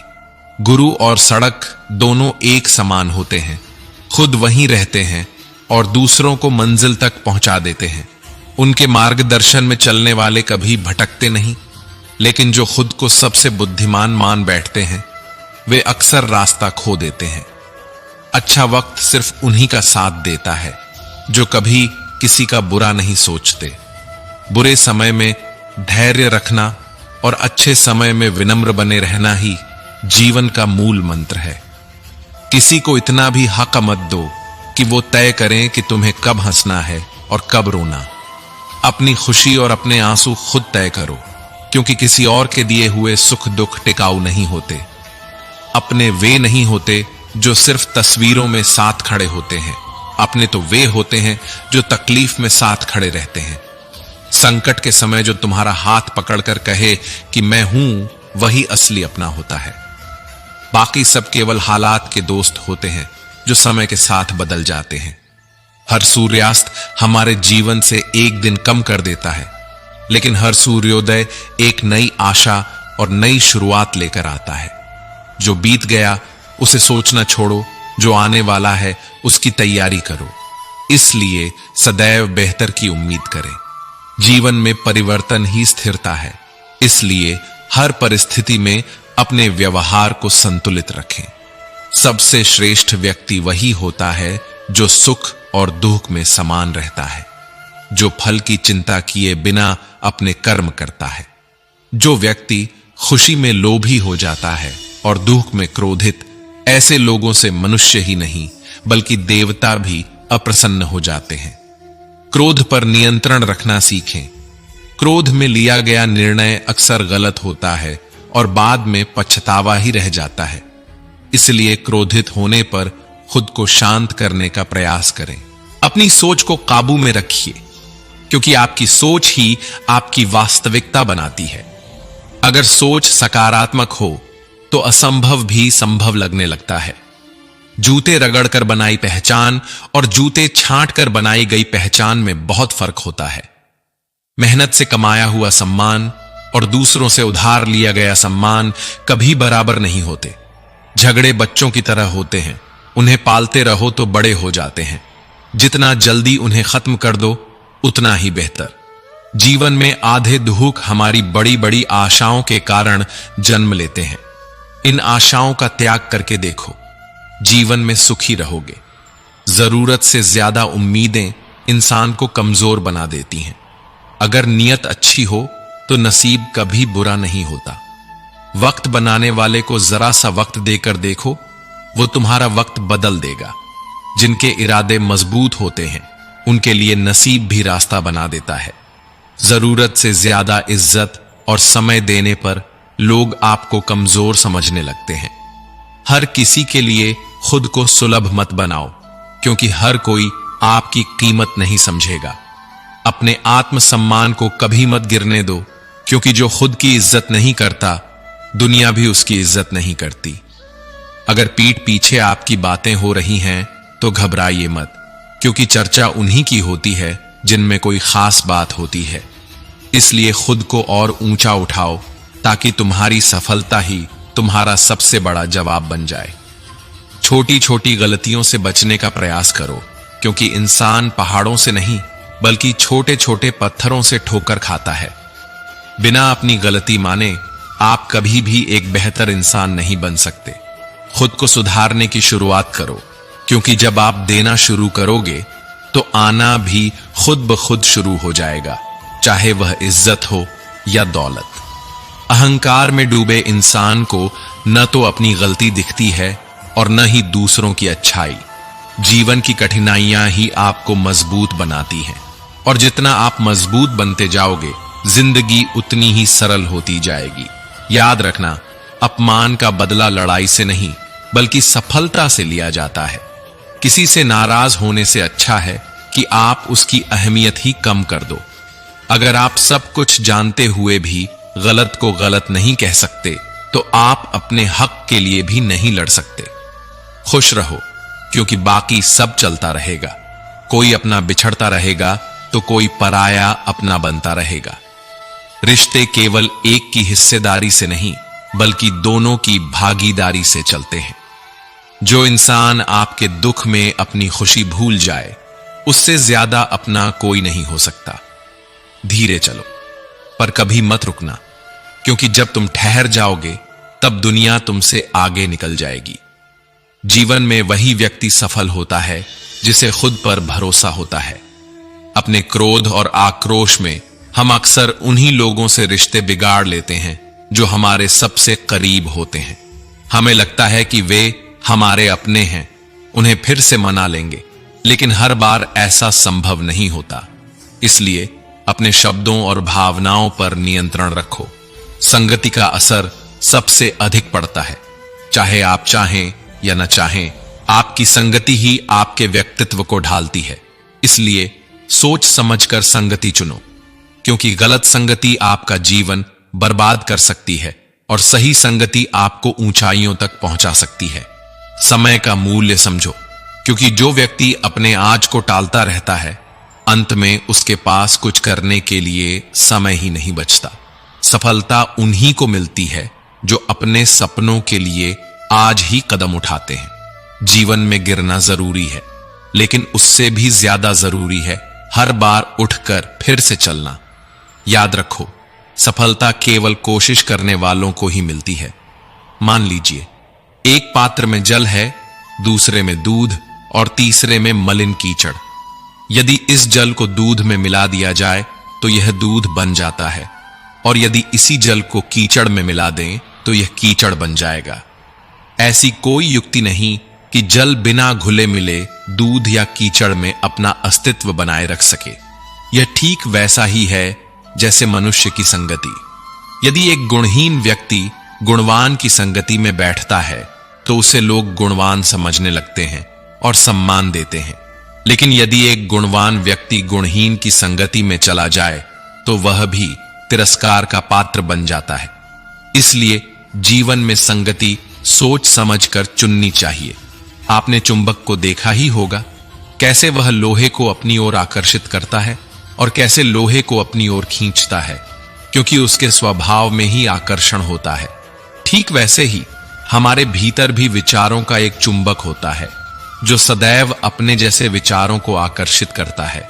A: गुरु और सड़क दोनों एक समान होते हैं, खुद वहीं रहते हैं और दूसरों को मंजिल तक पहुंचा देते हैं। उनके मार्गदर्शन में चलने वाले कभी भटकते नहीं, लेकिन जो खुद को सबसे बुद्धिमान मान बैठते हैं वे अक्सर रास्ता खो देते हैं। अच्छा वक्त सिर्फ उन्हीं का साथ देता है जो कभी किसी का बुरा नहीं सोचते। बुरे समय में धैर्य रखना और अच्छे समय में विनम्र बने रहना ही जीवन का मूल मंत्र है। किसी को इतना भी हक मत दो कि वो तय करें कि तुम्हें कब हंसना है और कब रोना। अपनी खुशी और अपने आंसू खुद तय करो, क्योंकि किसी और के दिए हुए सुख दुख टिकाऊ नहीं होते। अपने वे नहीं होते जो सिर्फ तस्वीरों में साथ खड़े होते हैं, अपने तो वे होते हैं जो तकलीफ में साथ खड़े रहते हैं। संकट के समय जो तुम्हारा हाथ पकड़कर कहे कि मैं हूं, वही असली अपना होता है। बाकी सब केवल हालात के दोस्त होते हैं जो समय के साथ बदल जाते हैं। हर सूर्यास्त हमारे जीवन से एक दिन कम कर देता है, लेकिन हर सूर्योदय एक नई आशा और नई शुरुआत लेकर आता है। जो बीत गया उसे सोचना छोड़ो, जो आने वाला है उसकी तैयारी करो। इसलिए सदैव बेहतर की उम्मीद करें। जीवन में परिवर्तन ही स्थिरता है, इसलिए हर परिस्थिति में अपने व्यवहार को संतुलित रखें। सबसे श्रेष्ठ व्यक्ति वही होता है जो सुख और दुख में समान रहता है, जो फल की चिंता किए बिना अपने कर्म करता है। जो व्यक्ति खुशी में लोभी हो जाता है और दुख में क्रोधित, ऐसे लोगों से मनुष्य ही नहीं बल्कि देवता भी अप्रसन्न हो जाते हैं। क्रोध पर नियंत्रण रखना सीखें। क्रोध में लिया गया निर्णय अक्सर गलत होता है और बाद में पछतावा ही रह जाता है। इसलिए क्रोधित होने पर खुद को शांत करने का प्रयास करें। अपनी सोच को काबू में रखिए, क्योंकि आपकी सोच ही आपकी वास्तविकता बनाती है। अगर सोच सकारात्मक हो तो असंभव भी संभव लगने लगता है। जूते रगड़कर बनाई पहचान और जूते छांट कर बनाई गई पहचान में बहुत फर्क होता है। मेहनत से कमाया हुआ सम्मान और दूसरों से उधार लिया गया सम्मान कभी बराबर नहीं होते। झगड़े बच्चों की तरह होते हैं, उन्हें पालते रहो तो बड़े हो जाते हैं। जितना जल्दी उन्हें खत्म कर दो उतना ही बेहतर। जीवन में आधे दुख हमारी बड़ी बड़ी आशाओं के कारण जन्म लेते हैं। इन आशाओं का त्याग करके देखो, जीवन में सुखी रहोगे। जरूरत से ज्यादा उम्मीदें इंसान को कमजोर बना देती हैं। अगर नीयत अच्छी हो तो नसीब कभी बुरा नहीं होता। वक्त बनाने वाले को जरा सा वक्त देकर देखो, वो तुम्हारा वक्त बदल देगा। जिनके इरादे मजबूत होते हैं उनके लिए नसीब भी रास्ता बना देता है। जरूरत से ज्यादा इज्जत और समय देने पर लोग आपको कमजोर समझने लगते हैं। हर किसी के लिए खुद को सुलभ मत बनाओ, क्योंकि हर कोई आपकी कीमत नहीं समझेगा। अपने आत्मसम्मान को कभी मत गिरने दो, क्योंकि जो खुद की इज्जत नहीं करता दुनिया भी उसकी इज्जत नहीं करती। अगर पीठ पीछे आपकी बातें हो रही हैं तो घबराइए मत, क्योंकि चर्चा उन्हीं की होती है जिनमें कोई खास बात होती है। इसलिए खुद को और ऊंचा उठाओ, ताकि तुम्हारी सफलता ही तुम्हारा सबसे बड़ा जवाब बन जाए। छोटी छोटी गलतियों से बचने का प्रयास करो, क्योंकि इंसान पहाड़ों से नहीं बल्कि छोटे छोटे पत्थरों से ठोकर खाता है। बिना अपनी गलती माने आप कभी भी एक बेहतर इंसान नहीं बन सकते। खुद को सुधारने की शुरुआत करो, क्योंकि जब आप देना शुरू करोगे तो आना भी खुद ब खुद शुरू हो जाएगा, चाहे वह इज्जत हो या दौलत। अहंकार में डूबे इंसान को न तो अपनी गलती दिखती है और न ही दूसरों की अच्छाई। जीवन की कठिनाइयां ही आपको मजबूत बनाती हैं, और जितना आप मजबूत बनते जाओगे जिंदगी उतनी ही सरल होती जाएगी। याद रखना, अपमान का बदला लड़ाई से नहीं बल्कि सफलता से लिया जाता है। किसी से नाराज होने से अच्छा है कि आप उसकी अहमियत ही कम कर दो। अगर आप सब कुछ जानते हुए भी गलत को गलत नहीं कह सकते तो आप अपने हक के लिए भी नहीं लड़ सकते। खुश रहो, क्योंकि बाकी सब चलता रहेगा। कोई अपना बिछड़ता रहेगा तो कोई पराया अपना बनता रहेगा। रिश्ते केवल एक की हिस्सेदारी से नहीं बल्कि दोनों की भागीदारी से चलते हैं। जो इंसान आपके दुख में अपनी खुशी भूल जाए, उससे ज्यादा अपना कोई नहीं हो सकता। धीरे चलो, पर कभी मत रुकना, क्योंकि जब तुम ठहर जाओगे तब दुनिया तुमसे आगे निकल जाएगी। जीवन में वही व्यक्ति सफल होता है जिसे खुद पर भरोसा होता है। अपने क्रोध और आक्रोश में हम अक्सर उन्हीं लोगों से रिश्ते बिगाड़ लेते हैं जो हमारे सबसे करीब होते हैं। हमें लगता है कि वे हमारे अपने हैं, उन्हें फिर से मना लेंगे, लेकिन हर बार ऐसा संभव नहीं होता। इसलिए अपने शब्दों और भावनाओं पर नियंत्रण रखो। संगति का असर सबसे अधिक पड़ता है। चाहे आप चाहें या न चाहें, आपकी संगति ही आपके व्यक्तित्व को ढालती है। इसलिए सोच समझकर संगति चुनो, क्योंकि गलत संगति आपका जीवन बर्बाद कर सकती है और सही संगति आपको ऊंचाइयों तक पहुंचा सकती है। समय का मूल्य समझो, क्योंकि जो व्यक्ति अपने आज को टालता रहता है, अंत में उसके पास कुछ करने के लिए समय ही नहीं बचता। सफलता उन्हीं को मिलती है जो अपने सपनों के लिए आज ही कदम उठाते हैं। जीवन में गिरना जरूरी है, लेकिन उससे भी ज्यादा जरूरी है हर बार उठकर फिर से चलना। याद रखो, सफलता केवल कोशिश करने वालों को ही मिलती है। मान लीजिए, एक पात्र में जल है, दूसरे में दूध और तीसरे में मलिन कीचड़। यदि इस जल को दूध में मिला दिया जाए तो यह दूध बन जाता है, और यदि इसी जल को कीचड़ में मिला दें तो यह कीचड़ बन जाएगा। ऐसी कोई युक्ति नहीं कि जल बिना घुले मिले दूध या कीचड़ में अपना अस्तित्व बनाए रख सके। यह ठीक वैसा ही है जैसे मनुष्य की संगति। यदि एक गुणहीन व्यक्ति गुणवान की संगति में बैठता है तो उसे लोग गुणवान समझने लगते हैं और सम्मान देते हैं। लेकिन यदि एक गुणवान व्यक्ति गुणहीन की संगति में चला जाए तो वह भी तिरस्कार का पात्र बन जाता है। इसलिए जीवन में संगति सोच समझकर चुननी चाहिए। आपने चुंबक को देखा ही होगा, कैसे वह लोहे को अपनी ओर आकर्षित करता है और कैसे लोहे को अपनी ओर खींचता है, क्योंकि उसके स्वभाव में ही आकर्षण होता है। ठीक वैसे ही हमारे भीतर भी विचारों का एक चुंबक होता है जो सदैव अपने जैसे विचारों को आकर्षित करता है।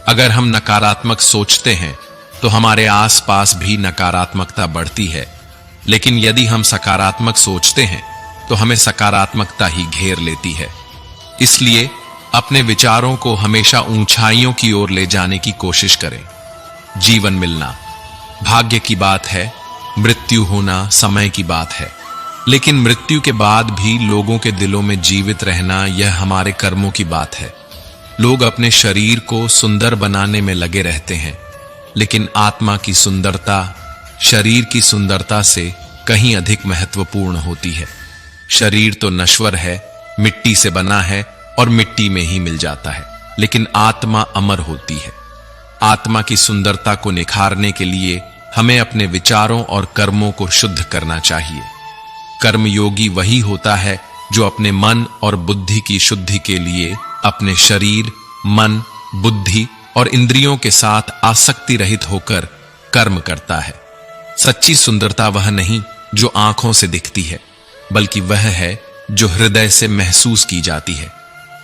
A: अगर हम नकारात्मक सोचते हैं तो हमारे आसपास भी नकारात्मकता बढ़ती है, लेकिन यदि हम सकारात्मक सोचते हैं तो हमें सकारात्मकता ही घेर लेती है। इसलिए अपने विचारों को हमेशा ऊंचाइयों की ओर ले जाने की कोशिश करें। जीवन मिलना भाग्य की बात है, मृत्यु होना समय की बात है, लेकिन मृत्यु के बाद भी लोगों के दिलों में जीवित रहना यह हमारे कर्मों की बात है। लोग अपने शरीर को सुंदर बनाने में लगे रहते हैं, लेकिन आत्मा की सुंदरता शरीर की सुंदरता से कहीं अधिक महत्वपूर्ण होती है। शरीर तो नश्वर है, मिट्टी से बना है और मिट्टी में ही मिल जाता है, लेकिन आत्मा अमर होती है। आत्मा की सुंदरता को निखारने के लिए हमें अपने विचारों और कर्मों को शुद्ध करना चाहिए। कर्मयोगी वही होता है जो अपने मन और बुद्धि की शुद्धि के लिए अपने शरीर, मन, बुद्धि और इंद्रियों के साथ आसक्ति रहित होकर कर्म करता है। सच्ची सुंदरता वह नहीं जो आंखों से दिखती है, बल्कि वह है जो हृदय से महसूस की जाती है।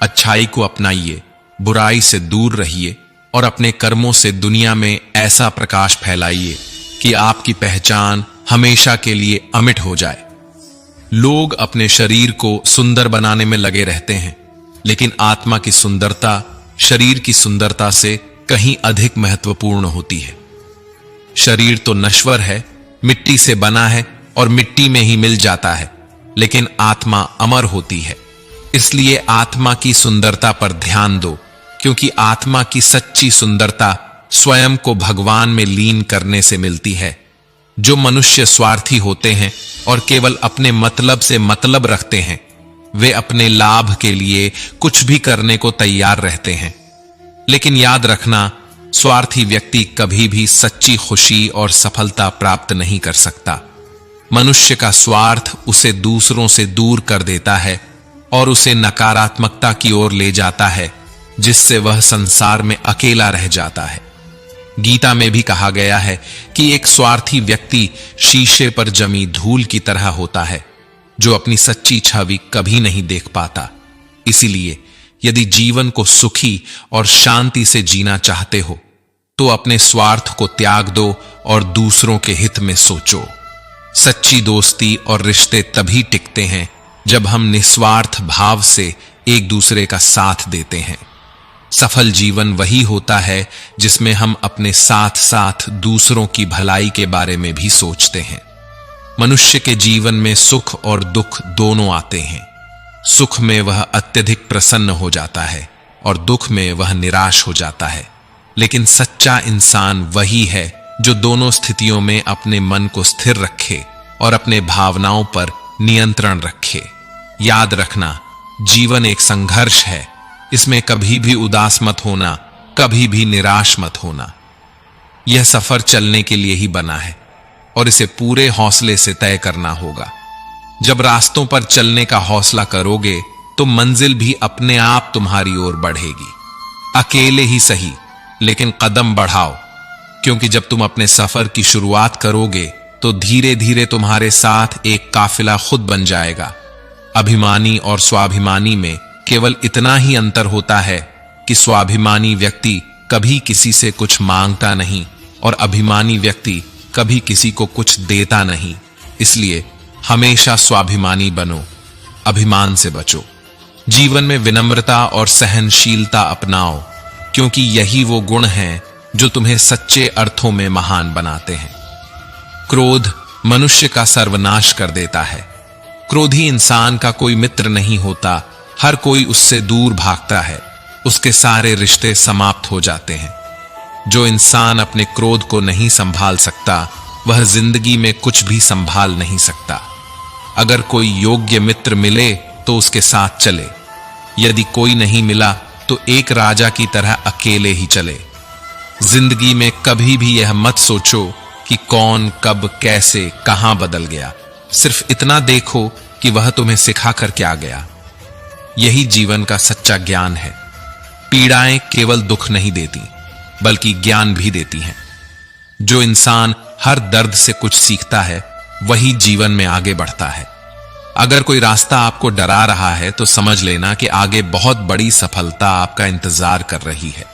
A: अच्छाई को अपनाइए, बुराई से दूर रहिए और अपने कर्मों से दुनिया में ऐसा प्रकाश फैलाइए कि आपकी पहचान हमेशा के लिए अमिट हो जाए। लोग अपने शरीर को सुंदर बनाने में लगे रहते हैं, लेकिन आत्मा की सुंदरता शरीर की सुंदरता से कहीं अधिक महत्वपूर्ण होती है। शरीर तो नश्वर है, मिट्टी से बना है और मिट्टी में ही मिल जाता है, लेकिन आत्मा अमर होती है। इसलिए आत्मा की सुंदरता पर ध्यान दो, क्योंकि आत्मा की सच्ची सुंदरता स्वयं को भगवान में लीन करने से मिलती है। जो मनुष्य स्वार्थी होते हैं और केवल अपने मतलब से मतलब रखते हैं, वे अपने लाभ के लिए कुछ भी करने को तैयार रहते हैं। लेकिन याद रखना, स्वार्थी व्यक्ति कभी भी सच्ची खुशी और सफलता प्राप्त नहीं कर सकता। मनुष्य का स्वार्थ उसे दूसरों से दूर कर देता है और उसे नकारात्मकता की ओर ले जाता है, जिससे वह संसार में अकेला रह जाता है। गीता में भी कहा गया है कि एक स्वार्थी व्यक्ति शीशे पर जमी धूल की तरह होता है, जो अपनी सच्ची छवि कभी नहीं देख पाता। इसीलिए यदि जीवन को सुखी और शांति से जीना चाहते हो तो अपने स्वार्थ को त्याग दो और दूसरों के हित में सोचो। सच्ची दोस्ती और रिश्ते तभी टिकते हैं जब हम निस्वार्थ भाव से एक दूसरे का साथ देते हैं। सफल जीवन वही होता है जिसमें हम अपने साथ साथ दूसरों की भलाई के बारे में भी सोचते हैं। मनुष्य के जीवन में सुख और दुख दोनों आते हैं। सुख में वह अत्यधिक प्रसन्न हो जाता है और दुख में वह निराश हो जाता है, लेकिन सच्चा इंसान वही है जो दोनों स्थितियों में अपने मन को स्थिर रखे और अपने भावनाओं पर नियंत्रण रखे। याद रखना, जीवन एक संघर्ष है। इसमें कभी भी उदास मत होना, कभी भी निराश मत होना। यह सफर चलने के लिए ही बना है और इसे पूरे हौसले से तय करना होगा। जब रास्तों पर चलने का हौसला करोगे तो मंजिल भी अपने आप तुम्हारी ओर बढ़ेगी। अकेले ही सही, लेकिन कदम बढ़ाओ, क्योंकि जब तुम अपने सफर की शुरुआत करोगे तो धीरे धीरे तुम्हारे साथ एक काफिला खुद बन जाएगा। अभिमानी और स्वाभिमानी में केवल इतना ही अंतर होता है कि स्वाभिमानी व्यक्ति कभी किसी से कुछ मांगता नहीं और अभिमानी व्यक्ति कभी किसी को कुछ देता नहीं। इसलिए हमेशा स्वाभिमानी बनो, अभिमान से बचो। जीवन में विनम्रता और सहनशीलता अपनाओ, क्योंकि यही वो गुण हैं जो तुम्हें सच्चे अर्थों में महान बनाते हैं। क्रोध मनुष्य का सर्वनाश कर देता है। क्रोधी इंसान का कोई मित्र नहीं होता, हर कोई उससे दूर भागता है। उसके सारे रिश्ते समाप्त हो जाते हैं। जो इंसान अपने क्रोध को नहीं संभाल सकता, वह जिंदगी में कुछ भी संभाल नहीं सकता। अगर कोई योग्य मित्र मिले तो उसके साथ चले, यदि कोई नहीं मिला तो एक राजा की तरह अकेले ही चले। जिंदगी में कभी भी यह मत सोचो कि कौन कब कैसे कहां बदल गया। सिर्फ इतना देखो कि वह तुम्हें सिखा कर क्या गया। यही जीवन का सच्चा ज्ञान है। पीड़ाएं केवल दुख नहीं देती, बल्कि ज्ञान भी देती हैं। जो इंसान हर दर्द से कुछ सीखता है, वही जीवन में आगे बढ़ता है। अगर कोई रास्ता आपको डरा रहा है तो समझ लेना कि आगे बहुत बड़ी सफलता आपका इंतजार कर रही है।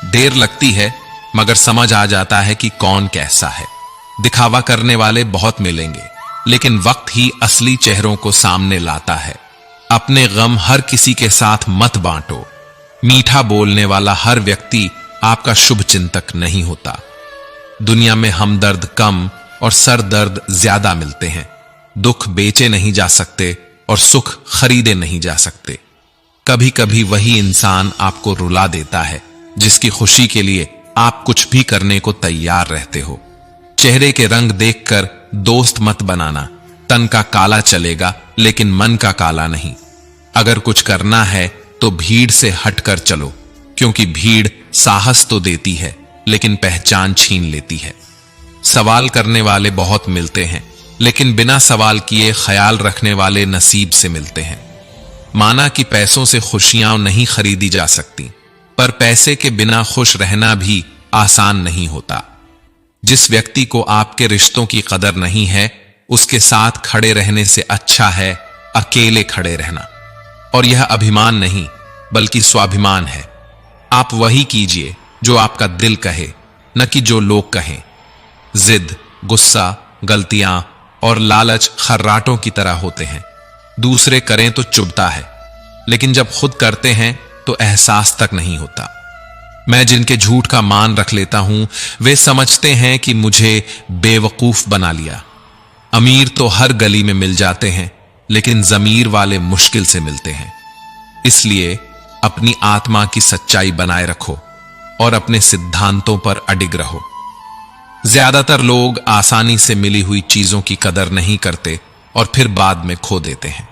A: देर लगती है, मगर समझ आ जाता है कि कौन कैसा है। दिखावा करने वाले बहुत मिलेंगे, लेकिन वक्त ही असली चेहरों को सामने लाता है। अपने गम हर किसी के साथ मत बांटो। मीठा बोलने वाला हर व्यक्ति आपका शुभ चिंतक नहीं होता। दुनिया में हमदर्द कम और सरदर्द ज्यादा मिलते हैं। दुख बेचे नहीं जा सकते और सुख खरीदे नहीं जा सकते। कभी कभी वही इंसान आपको रुला देता है जिसकी खुशी के लिए आप कुछ भी करने को तैयार रहते हो। चेहरे के रंग देखकर दोस्त मत बनाना। तन का काला चलेगा, लेकिन मन का काला नहीं। अगर कुछ करना है तो भीड़ से हटकर चलो, क्योंकि भीड़ साहस तो देती है, लेकिन पहचान छीन लेती है। सवाल करने वाले बहुत मिलते हैं, लेकिन बिना सवाल किए ख्याल रखने वाले नसीब से मिलते हैं। माना कि पैसों से खुशियां नहीं खरीदी जा सकती, पर पैसे के बिना खुश रहना भी आसान नहीं होता। जिस व्यक्ति को आपके रिश्तों की कदर नहीं है, उसके साथ खड़े रहने से अच्छा है अकेले खड़े रहना। और यह अभिमान नहीं, बल्कि स्वाभिमान है। आप वही कीजिए जो आपका दिल कहे, न कि जो लोग कहें। जिद, गुस्सा, गलतियां और लालच खर्राटों की तरह होते हैं। दूसरे करें तो चुभता है, लेकिन जब खुद करते हैं तो एहसास तक नहीं होता। मैं जिनके झूठ का मान रख लेता हूं, वे समझते हैं कि मुझे बेवकूफ बना लिया। अमीर तो हर गली में मिल जाते हैं, लेकिन जमीर वाले मुश्किल से मिलते हैं। इसलिए अपनी आत्मा की सच्चाई बनाए रखो और अपने सिद्धांतों पर अडिग रहो। ज्यादातर लोग आसानी से मिली हुई चीजों की कदर नहीं करते और फिर बाद में खो देते हैं।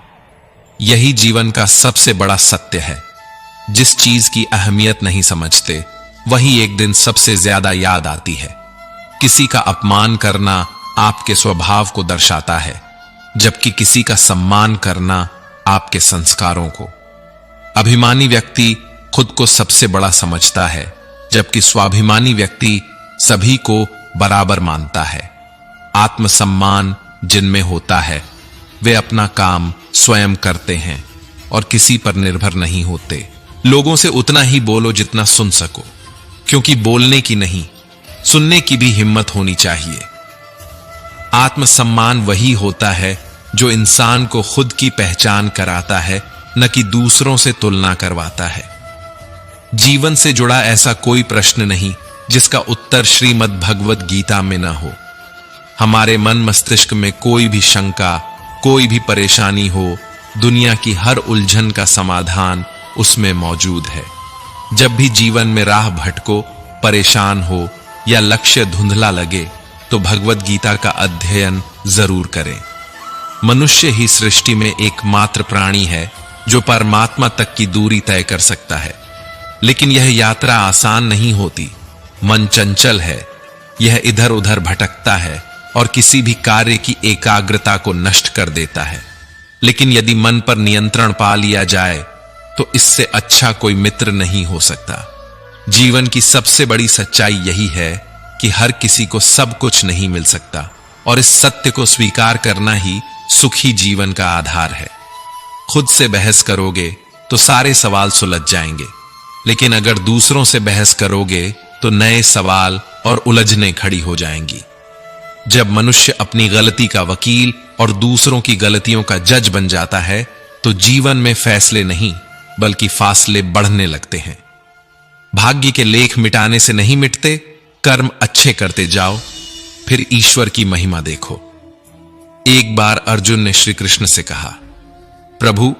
A: यही जीवन का सबसे बड़ा सत्य है। जिस चीज की अहमियत नहीं समझते, वही एक दिन सबसे ज्यादा याद आती है। किसी का अपमान करना आपके स्वभाव को दर्शाता है, जबकि किसी का सम्मान करना आपके संस्कारों को। अभिमानी व्यक्ति खुद को सबसे बड़ा समझता है, जबकि स्वाभिमानी व्यक्ति सभी को बराबर मानता है। आत्मसम्मान जिनमें होता है वे अपना काम स्वयं करते हैं और किसी पर निर्भर नहीं होते। लोगों से उतना ही बोलो जितना सुन सको, क्योंकि बोलने की नहीं, सुनने की भी हिम्मत होनी चाहिए। आत्मसम्मान वही होता है जो इंसान को खुद की पहचान कराता है, न कि दूसरों से तुलना करवाता है। जीवन से जुड़ा ऐसा कोई प्रश्न नहीं जिसका उत्तर श्रीमद् भगवत गीता में न हो। हमारे मन मस्तिष्क में कोई भी शंका, कोई भी परेशानी हो, दुनिया की हर उलझन का समाधान उसमें मौजूद है। जब भी जीवन में राह भटको, परेशान हो या लक्ष्य धुंधला लगे तो भगवत गीता का अध्ययन जरूर करें। मनुष्य ही सृष्टि में एकमात्र प्राणी है जो परमात्मा तक की दूरी तय कर सकता है, लेकिन यह यात्रा आसान नहीं होती। मन चंचल है, यह इधर उधर भटकता है और किसी भी कार्य की एकाग्रता को नष्ट कर देता है। लेकिन यदि मन पर नियंत्रण पा लिया जाए तो इससे अच्छा कोई मित्र नहीं हो सकता। जीवन की सबसे बड़ी सच्चाई यही है कि हर किसी को सब कुछ नहीं मिल सकता, और इस सत्य को स्वीकार करना ही सुखी जीवन का आधार है। खुद से बहस करोगे तो सारे सवाल सुलझ जाएंगे, लेकिन अगर दूसरों से बहस करोगे तो नए सवाल और उलझने खड़ी हो जाएंगी। जब मनुष्य अपनी गलती का वकील और दूसरों की गलतियों का जज बन जाता है तो जीवन में फैसले नहीं बल्कि फासले बढ़ने लगते हैं। भाग्य के लेख मिटाने से नहीं मिटते, कर्म अच्छे करते जाओ, फिर ईश्वर की महिमा देखो। एक बार अर्जुन ने श्री कृष्ण से कहा, प्रभु,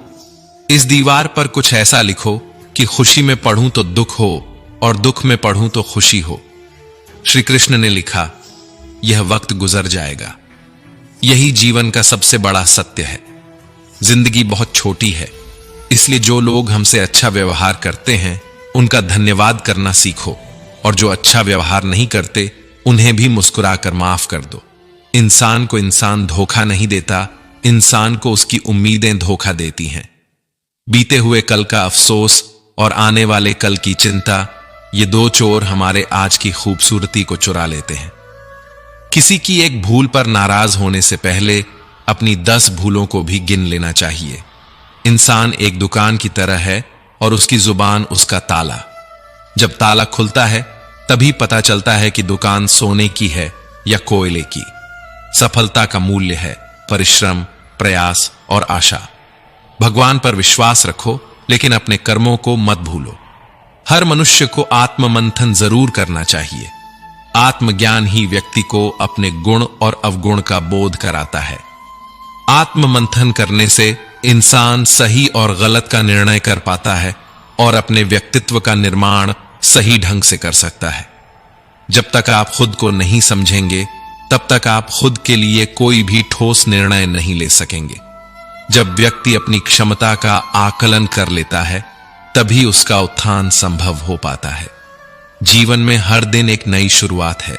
A: इस दीवार पर कुछ ऐसा लिखो कि खुशी में पढ़ूं तो दुख हो और दुख में पढ़ूं तो खुशी हो। श्री कृष्ण ने लिखा, यह वक्त गुजर जाएगा। यही जीवन का सबसे बड़ा सत्य है। जिंदगी बहुत छोटी है, इसलिए जो लोग हमसे अच्छा व्यवहार करते हैं उनका धन्यवाद करना सीखो, और जो अच्छा व्यवहार नहीं करते उन्हें भी मुस्कुराकर माफ कर दो। इंसान को इंसान धोखा नहीं देता, इंसान को उसकी उम्मीदें धोखा देती हैं। बीते हुए कल का अफसोस और आने वाले कल की चिंता, ये दो चोर हमारे आज की खूबसूरती को चुरा लेते हैं। किसी की एक भूल पर नाराज होने से पहले अपनी 10 भूलों को भी गिन लेना चाहिए। इंसान एक दुकान की तरह है और उसकी जुबान उसका ताला। जब ताला खुलता है तभी पता चलता है कि दुकान सोने की है या कोयले की। सफलता का मूल्य है परिश्रम, प्रयास और आशा। भगवान पर विश्वास रखो, लेकिन अपने कर्मों को मत भूलो। हर मनुष्य को आत्ममंथन जरूर करना चाहिए। आत्मज्ञान ही व्यक्ति को अपने गुण और अवगुण का बोध कराता है। आत्ममंथन करने से इंसान सही और गलत का निर्णय कर पाता है और अपने व्यक्तित्व का निर्माण सही ढंग से कर सकता है। जब तक आप खुद को नहीं समझेंगे तब तक आप खुद के लिए कोई भी ठोस निर्णय नहीं ले सकेंगे। जब व्यक्ति अपनी क्षमता का आकलन कर लेता है तभी उसका उत्थान संभव हो पाता है। जीवन में हर दिन एक नई शुरुआत है।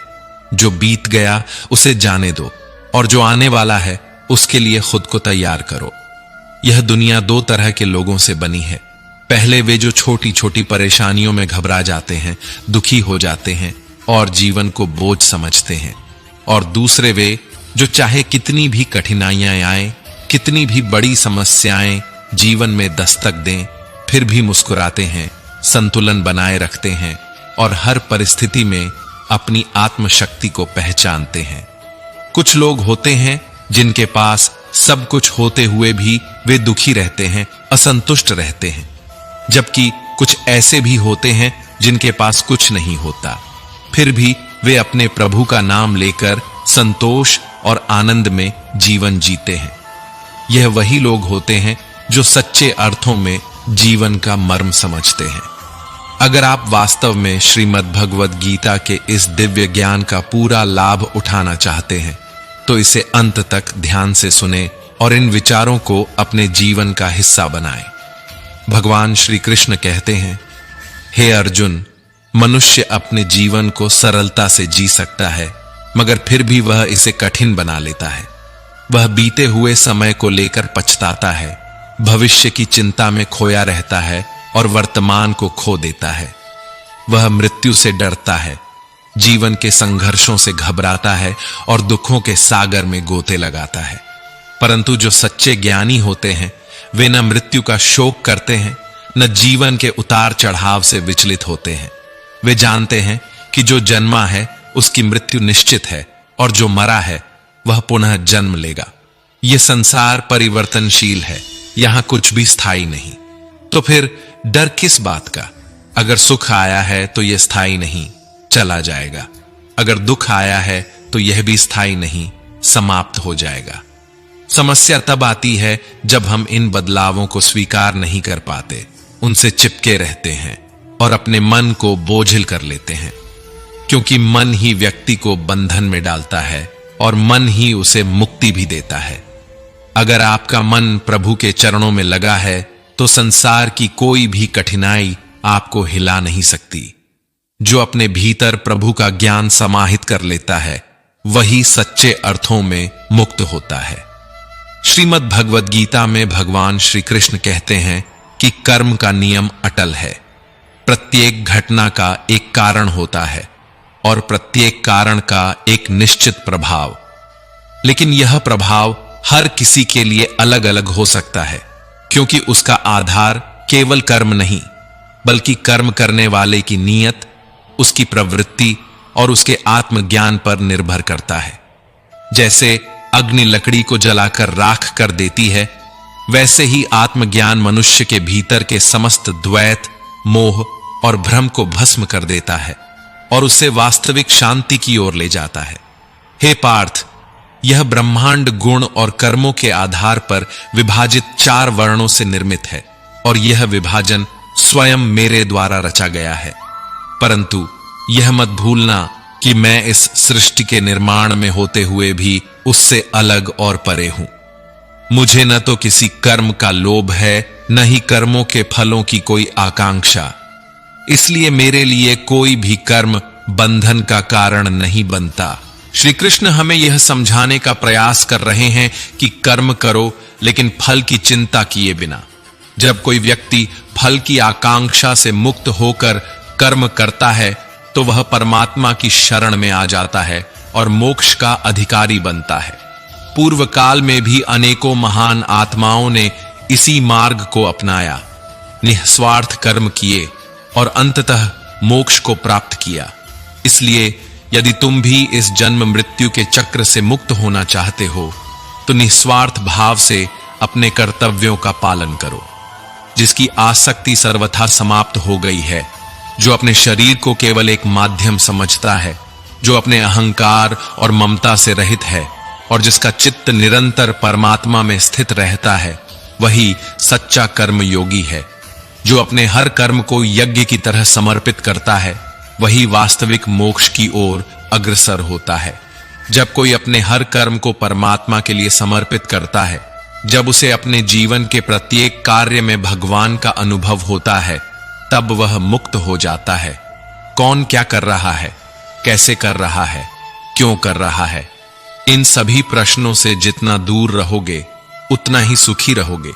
A: जो बीत गया उसे जाने दो, और जो आने वाला है उसके लिए खुद को तैयार करो। यह दुनिया 2 तरह के लोगों से बनी है। पहले वे जो छोटी छोटी परेशानियों में घबरा जाते हैं, दुखी हो जाते हैं और जीवन को बोझ समझते हैं, और दूसरे वे जो चाहे कितनी भी कठिनाइयां आए, कितनी भी बड़ी समस्याएं जीवन में दस्तक दें, फिर भी मुस्कुराते हैं, संतुलन बनाए रखते हैं और हर परिस्थिति में अपनी आत्मशक्ति को पहचानते हैं। कुछ लोग होते हैं जिनके पास सब कुछ होते हुए भी वे दुखी रहते हैं, असंतुष्ट रहते हैं, जबकि कुछ ऐसे भी होते हैं जिनके पास कुछ नहीं होता, फिर भी वे अपने प्रभु का नाम लेकर संतोष और आनंद में जीवन जीते हैं। यह वही लोग होते हैं जो सच्चे अर्थों में जीवन का मर्म समझते हैं। अगर आप वास्तव में श्रीमद् भगवत गीता के इस दिव्य ज्ञान का पूरा लाभ उठाना चाहते हैं तो इसे अंत तक ध्यान से सुने और इन विचारों को अपने जीवन का हिस्सा बनाएं। भगवान श्री कृष्ण कहते हैं, हे अर्जुन, मनुष्य अपने जीवन को सरलता से जी सकता है, मगर फिर भी वह इसे कठिन बना लेता है। वह बीते हुए समय को लेकर पछताता है, भविष्य की चिंता में खोया रहता है और वर्तमान को खो देता है। वह मृत्यु से डरता है, जीवन के संघर्षों से घबराता है और दुखों के सागर में गोते लगाता है। परंतु जो सच्चे ज्ञानी होते हैं वे न मृत्यु का शोक करते हैं, न जीवन के उतार चढ़ाव से विचलित होते हैं। वे जानते हैं कि जो जन्मा है उसकी मृत्यु निश्चित है और जो मरा है वह पुनः जन्म लेगा। यह संसार परिवर्तनशील है, यहां कुछ भी स्थायी नहीं। तो फिर डर किस बात का? अगर सुख आया है तो यह स्थायी नहीं, चला जाएगा। अगर दुख आया है तो यह भी स्थायी नहीं, समाप्त हो जाएगा। समस्या तब आती है जब हम इन बदलावों को स्वीकार नहीं कर पाते, उनसे चिपके रहते हैं और अपने मन को बोझिल कर लेते हैं। क्योंकि मन ही व्यक्ति को बंधन में डालता है और मन ही उसे मुक्ति भी देता है। अगर आपका मन प्रभु के चरणों में लगा है तो संसार की कोई भी कठिनाई आपको हिला नहीं सकती। जो अपने भीतर प्रभु का ज्ञान समाहित कर लेता है वही सच्चे अर्थों में मुक्त होता है। श्रीमद् भगवद गीता में भगवान श्री कृष्ण कहते हैं कि कर्म का नियम अटल है। प्रत्येक घटना का एक कारण होता है और प्रत्येक कारण का एक निश्चित प्रभाव। लेकिन यह प्रभाव हर किसी के लिए अलग अलग हो सकता है, क्योंकि उसका आधार केवल कर्म नहीं बल्कि कर्म करने वाले की नीयत, उसकी प्रवृत्ति और उसके आत्मज्ञान पर निर्भर करता है। जैसे अग्नि लकड़ी को जलाकर राख कर देती है, वैसे ही आत्मज्ञान मनुष्य के भीतर के समस्त द्वैत, मोह और भ्रम को भस्म कर देता है और उसे वास्तविक शांति की ओर ले जाता है। हे पार्थ, यह ब्रह्मांड गुण और कर्मों के आधार पर विभाजित 4 वर्णों से निर्मित है और यह विभाजन स्वयं मेरे द्वारा रचा गया है। परंतु यह मत भूलना कि मैं इस सृष्टि के निर्माण में होते हुए भी उससे अलग और परे हूं। मुझे न तो किसी कर्म का लोभ है, न ही कर्मों के फलों की कोई आकांक्षा। इसलिए मेरे लिए कोई भी कर्म बंधन का कारण नहीं बनता। श्री कृष्ण हमें यह समझाने का प्रयास कर रहे हैं कि कर्म करो लेकिन फल की चिंता किए बिना। जब कोई व्यक्ति फल की आकांक्षा से मुक्त होकर कर्म करता है तो वह परमात्मा की शरण में आ जाता है और मोक्ष का अधिकारी बनता है। पूर्व काल में भी अनेकों महान आत्माओं ने इसी मार्ग को अपनाया, निस्वार्थ कर्म किए और अंततः मोक्ष को प्राप्त किया। इसलिए यदि तुम भी इस जन्म मृत्यु के चक्र से मुक्त होना चाहते हो तो निस्वार्थ भाव से अपने कर्तव्यों का पालन करो। जिसकी आसक्ति सर्वथा समाप्त हो गई है, जो अपने शरीर को केवल एक माध्यम समझता है, जो अपने अहंकार और ममता से रहित है और जिसका चित्त निरंतर परमात्मा में स्थित रहता है, वही सच्चा कर्म योगी है। जो अपने हर कर्म को यज्ञ की तरह समर्पित करता है वही वास्तविक मोक्ष की ओर अग्रसर होता है। जब कोई अपने हर कर्म को परमात्मा के लिए समर्पित करता है, जब उसे अपने जीवन के प्रत्येक कार्य में भगवान का अनुभव होता है, तब वह मुक्त हो जाता है। कौन क्या कर रहा है, कैसे कर रहा है, क्यों कर रहा है, इन सभी प्रश्नों से जितना दूर रहोगे उतना ही सुखी रहोगे।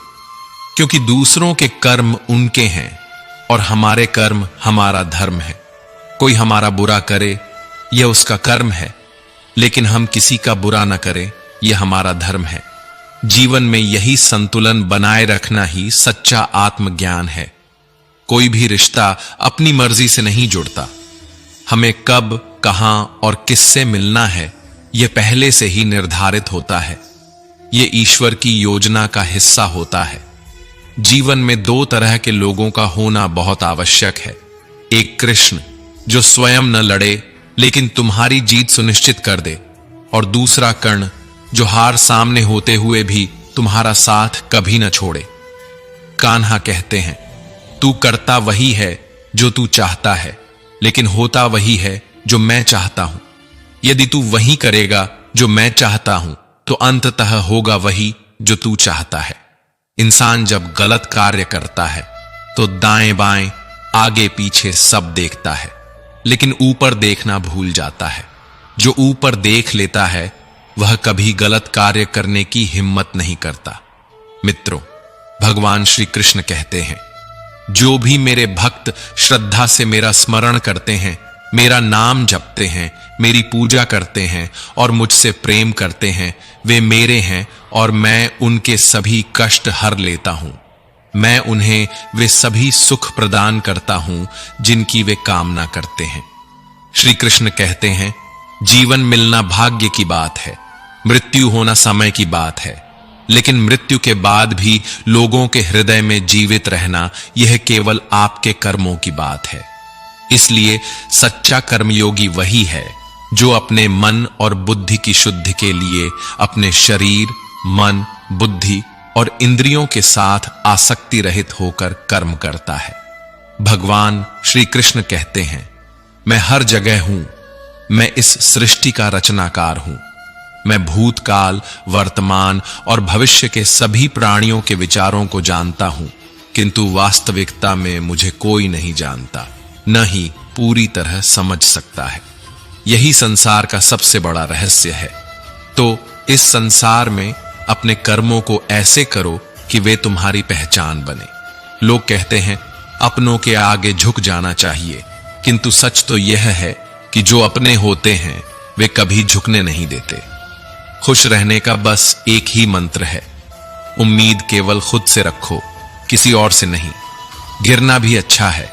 A: क्योंकि दूसरों के कर्म उनके हैं और हमारे कर्म हमारा धर्म है। कोई हमारा बुरा करे यह उसका कर्म है, लेकिन हम किसी का बुरा न करें यह हमारा धर्म है। जीवन में यही संतुलन बनाए रखना ही सच्चा आत्मज्ञान है। कोई भी रिश्ता अपनी मर्जी से नहीं जुड़ता। हमें कब, कहां और किससे मिलना है यह पहले से ही निर्धारित होता है। यह ईश्वर की योजना का हिस्सा होता है। जीवन में 2 तरह के लोगों का होना बहुत आवश्यक है। एक कृष्ण जो स्वयं न लड़े लेकिन तुम्हारी जीत सुनिश्चित कर दे, और दूसरा कर्ण जो हार सामने होते हुए भी तुम्हारा साथ कभी न छोड़े। कान्हा कहते हैं, तू करता वही है जो तू चाहता है, लेकिन होता वही है जो मैं चाहता हूं। यदि तू वही करेगा जो मैं चाहता हूं तो अंततः होगा वही जो तू चाहता है। इंसान जब गलत कार्य करता है तो दाएं बाएं, आगे पीछे सब देखता है, लेकिन ऊपर देखना भूल जाता है। जो ऊपर देख लेता है वह कभी गलत कार्य करने की हिम्मत नहीं करता। मित्रों, भगवान श्री कृष्ण कहते हैं, जो भी मेरे भक्त श्रद्धा से मेरा स्मरण करते हैं मेरा नाम जपते हैं, मेरी पूजा करते हैं और मुझसे प्रेम करते हैं, वे मेरे हैं और मैं उनके सभी कष्ट हर लेता हूं। मैं उन्हें वे सभी सुख प्रदान करता हूं जिनकी वे कामना करते हैं। श्री कृष्ण कहते हैं, जीवन मिलना भाग्य की बात है, मृत्यु होना समय की बात है, लेकिन मृत्यु के बाद भी लोगों के हृदय में जीवित रहना यह केवल आपके कर्मों की बात है। इसलिए सच्चा कर्मयोगी वही है जो अपने मन और बुद्धि की शुद्धि के लिए अपने शरीर, मन, बुद्धि और इंद्रियों के साथ आसक्ति रहित होकर कर्म करता है। भगवान श्री कृष्ण कहते हैं, मैं हर जगह हूं, मैं इस सृष्टि का रचनाकार हूं। मैं भूतकाल, वर्तमान और भविष्य के सभी प्राणियों के विचारों को जानता हूं, किंतु वास्तविकता में मुझे कोई नहीं जानता, न ही पूरी तरह समझ सकता है। यही संसार का सबसे बड़ा रहस्य है। तो इस संसार में अपने कर्मों को ऐसे करो कि वे तुम्हारी पहचान बने। लोग कहते हैं अपनों के आगे झुक जाना चाहिए, किंतु सच तो यह है कि जो अपने होते हैं वे कभी झुकने नहीं देते। खुश रहने का बस एक ही मंत्र है, उम्मीद केवल खुद से रखो, किसी और से नहीं। गिरना भी अच्छा है,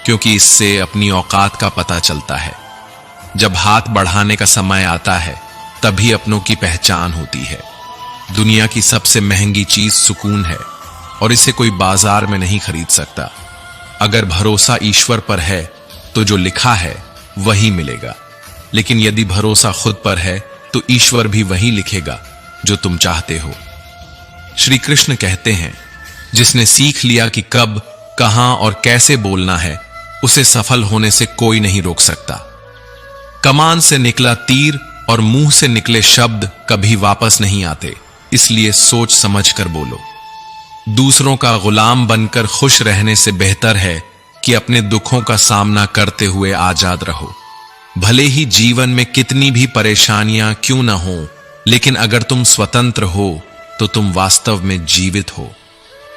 A: क्योंकि इससे अपनी औकात का पता चलता है। जब हाथ बढ़ाने का समय आता है तभी अपनों की पहचान होती है। दुनिया की सबसे महंगी चीज सुकून है और इसे कोई बाजार में नहीं खरीद सकता। अगर भरोसा ईश्वर पर है तो जो लिखा है वही मिलेगा, लेकिन यदि भरोसा खुद पर है तो ईश्वर भी वही लिखेगा जो तुम चाहते हो। श्री कृष्ण कहते हैं, जिसने सीख लिया कि कब, कहां और कैसे बोलना है, उसे सफल होने से कोई नहीं रोक सकता। कमान से निकला तीर और मुंह से निकले शब्द कभी वापस नहीं आते, इसलिए सोच समझ कर बोलो। दूसरों का गुलाम बनकर खुश रहने से बेहतर है कि अपने दुखों का सामना करते हुए आजाद रहो। भले ही जीवन में कितनी भी परेशानियां क्यों न हो, लेकिन अगर तुम स्वतंत्र हो तो तुम वास्तव में जीवित हो।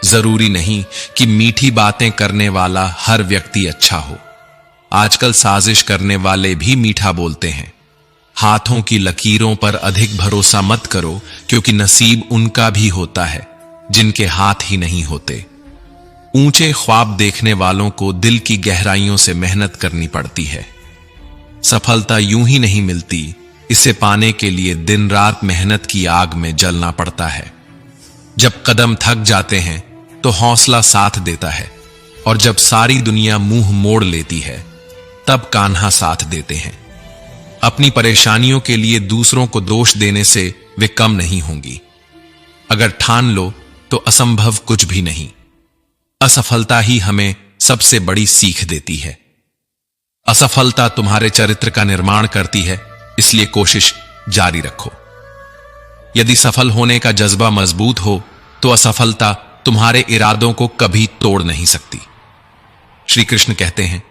A: जरूरी नहीं कि मीठी बातें करने वाला हर व्यक्ति अच्छा हो। आजकल साजिश करने वाले भी मीठा बोलते हैं। हाथों की लकीरों पर अधिक भरोसा मत करो, क्योंकि नसीब उनका भी होता है जिनके हाथ ही नहीं होते। ऊंचे ख्वाब देखने वालों को दिल की गहराइयों से मेहनत करनी पड़ती है। सफलता यूं ही नहीं मिलती, इसे पाने के लिए दिन रात मेहनत की आग में जलना पड़ता है। जब कदम थक जाते हैं तो हौसला साथ देता है, और जब सारी दुनिया मुंह मोड़ लेती है तब कान्हा साथ देते हैं। अपनी परेशानियों के लिए दूसरों को दोष देने से वे कम नहीं होंगी। अगर ठान लो तो असंभव कुछ भी नहीं। असफलता ही हमें सबसे बड़ी सीख देती है। असफलता तुम्हारे चरित्र का निर्माण करती है, इसलिए कोशिश जारी रखो। यदि सफल होने का जज्बा मजबूत हो तो असफलता तुम्हारे इरादों को कभी तोड़ नहीं सकती। श्री कृष्ण कहते हैं,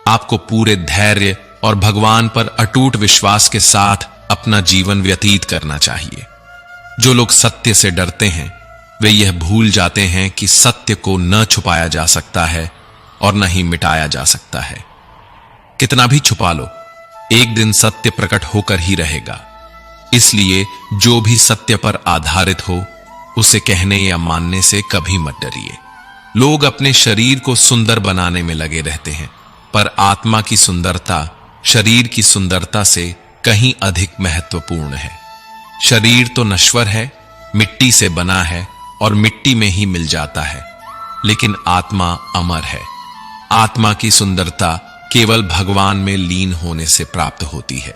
A: आपको पूरे धैर्य और भगवान पर अटूट विश्वास के साथ अपना जीवन व्यतीत करना चाहिए। जो लोग सत्य से डरते हैं वे यह भूल जाते हैं कि सत्य को न छुपाया जा सकता है और न ही मिटाया जा सकता है। कितना भी छुपा लो, एक दिन सत्य प्रकट होकर ही रहेगा। इसलिए जो भी सत्य पर आधारित हो उसे कहने या मानने से कभी मत डरिए। लोग अपने शरीर को सुंदर बनाने में लगे रहते हैं, पर आत्मा की सुंदरता शरीर की सुंदरता से कहीं अधिक महत्वपूर्ण है। शरीर तो नश्वर है, मिट्टी से बना है और मिट्टी में ही मिल जाता है, लेकिन आत्मा अमर है। आत्मा की सुंदरता केवल भगवान में लीन होने से प्राप्त होती है।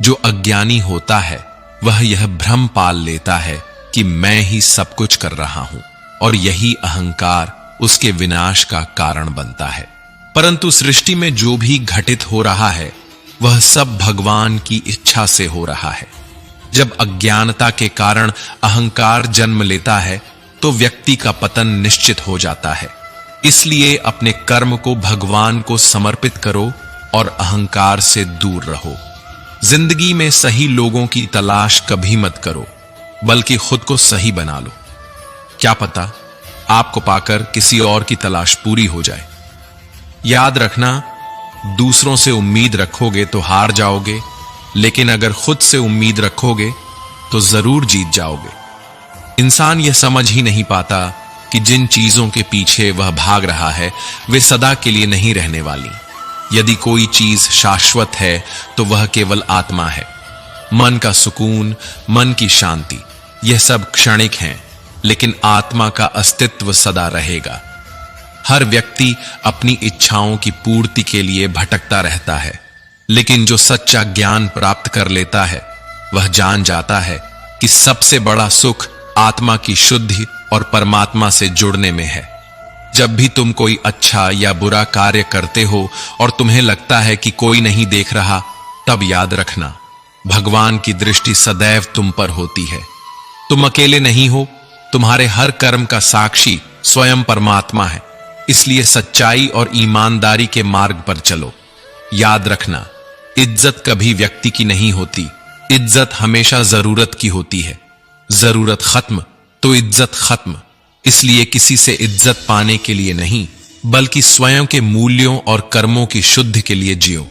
A: जो अज्ञानी होता है वह यह भ्रम पाल लेता है कि मैं ही सब कुछ कर रहा हूं, और यही अहंकार उसके विनाश का कारण बनता है। परंतु सृष्टि में जो भी घटित हो रहा है वह सब भगवान की इच्छा से हो रहा है। जब अज्ञानता के कारण अहंकार जन्म लेता है तो व्यक्ति का पतन निश्चित हो जाता है। इसलिए अपने कर्म को भगवान को समर्पित करो और अहंकार से दूर रहो। जिंदगी में सही लोगों की तलाश कभी मत करो, बल्कि खुद को सही बना लो। क्या पता आपको पाकर किसी और की तलाश पूरी हो जाए। याद रखना, दूसरों से उम्मीद रखोगे तो हार जाओगे, लेकिन अगर खुद से उम्मीद रखोगे तो जरूर जीत जाओगे। इंसान यह समझ ही नहीं पाता कि जिन चीजों के पीछे वह भाग रहा है वे सदा के लिए नहीं रहने वाली। यदि कोई चीज शाश्वत है तो वह केवल आत्मा है। मन का सुकून, मन की शांति, यह सब क्षणिक हैं, लेकिन आत्मा का अस्तित्व सदा रहेगा। हर व्यक्ति अपनी इच्छाओं की पूर्ति के लिए भटकता रहता है, लेकिन जो सच्चा ज्ञान प्राप्त कर लेता है वह जान जाता है कि सबसे बड़ा सुख आत्मा की शुद्धि और परमात्मा से जुड़ने में है। जब भी तुम कोई अच्छा या बुरा कार्य करते हो और तुम्हें लगता है कि कोई नहीं देख रहा, तब याद रखना भगवान की दृष्टि सदैव तुम पर होती है। तुम अकेले नहीं हो, तुम्हारे हर कर्म का साक्षी स्वयं परमात्मा है। इसलिए सच्चाई और ईमानदारी के मार्ग पर चलो। याद रखना, इज्जत कभी व्यक्ति की नहीं होती, इज्जत हमेशा जरूरत की होती है। जरूरत खत्म तो इज्जत खत्म। इसलिए किसी से इज्जत पाने के लिए नहीं, बल्कि स्वयं के मूल्यों और कर्मों की शुद्धि के लिए जियो।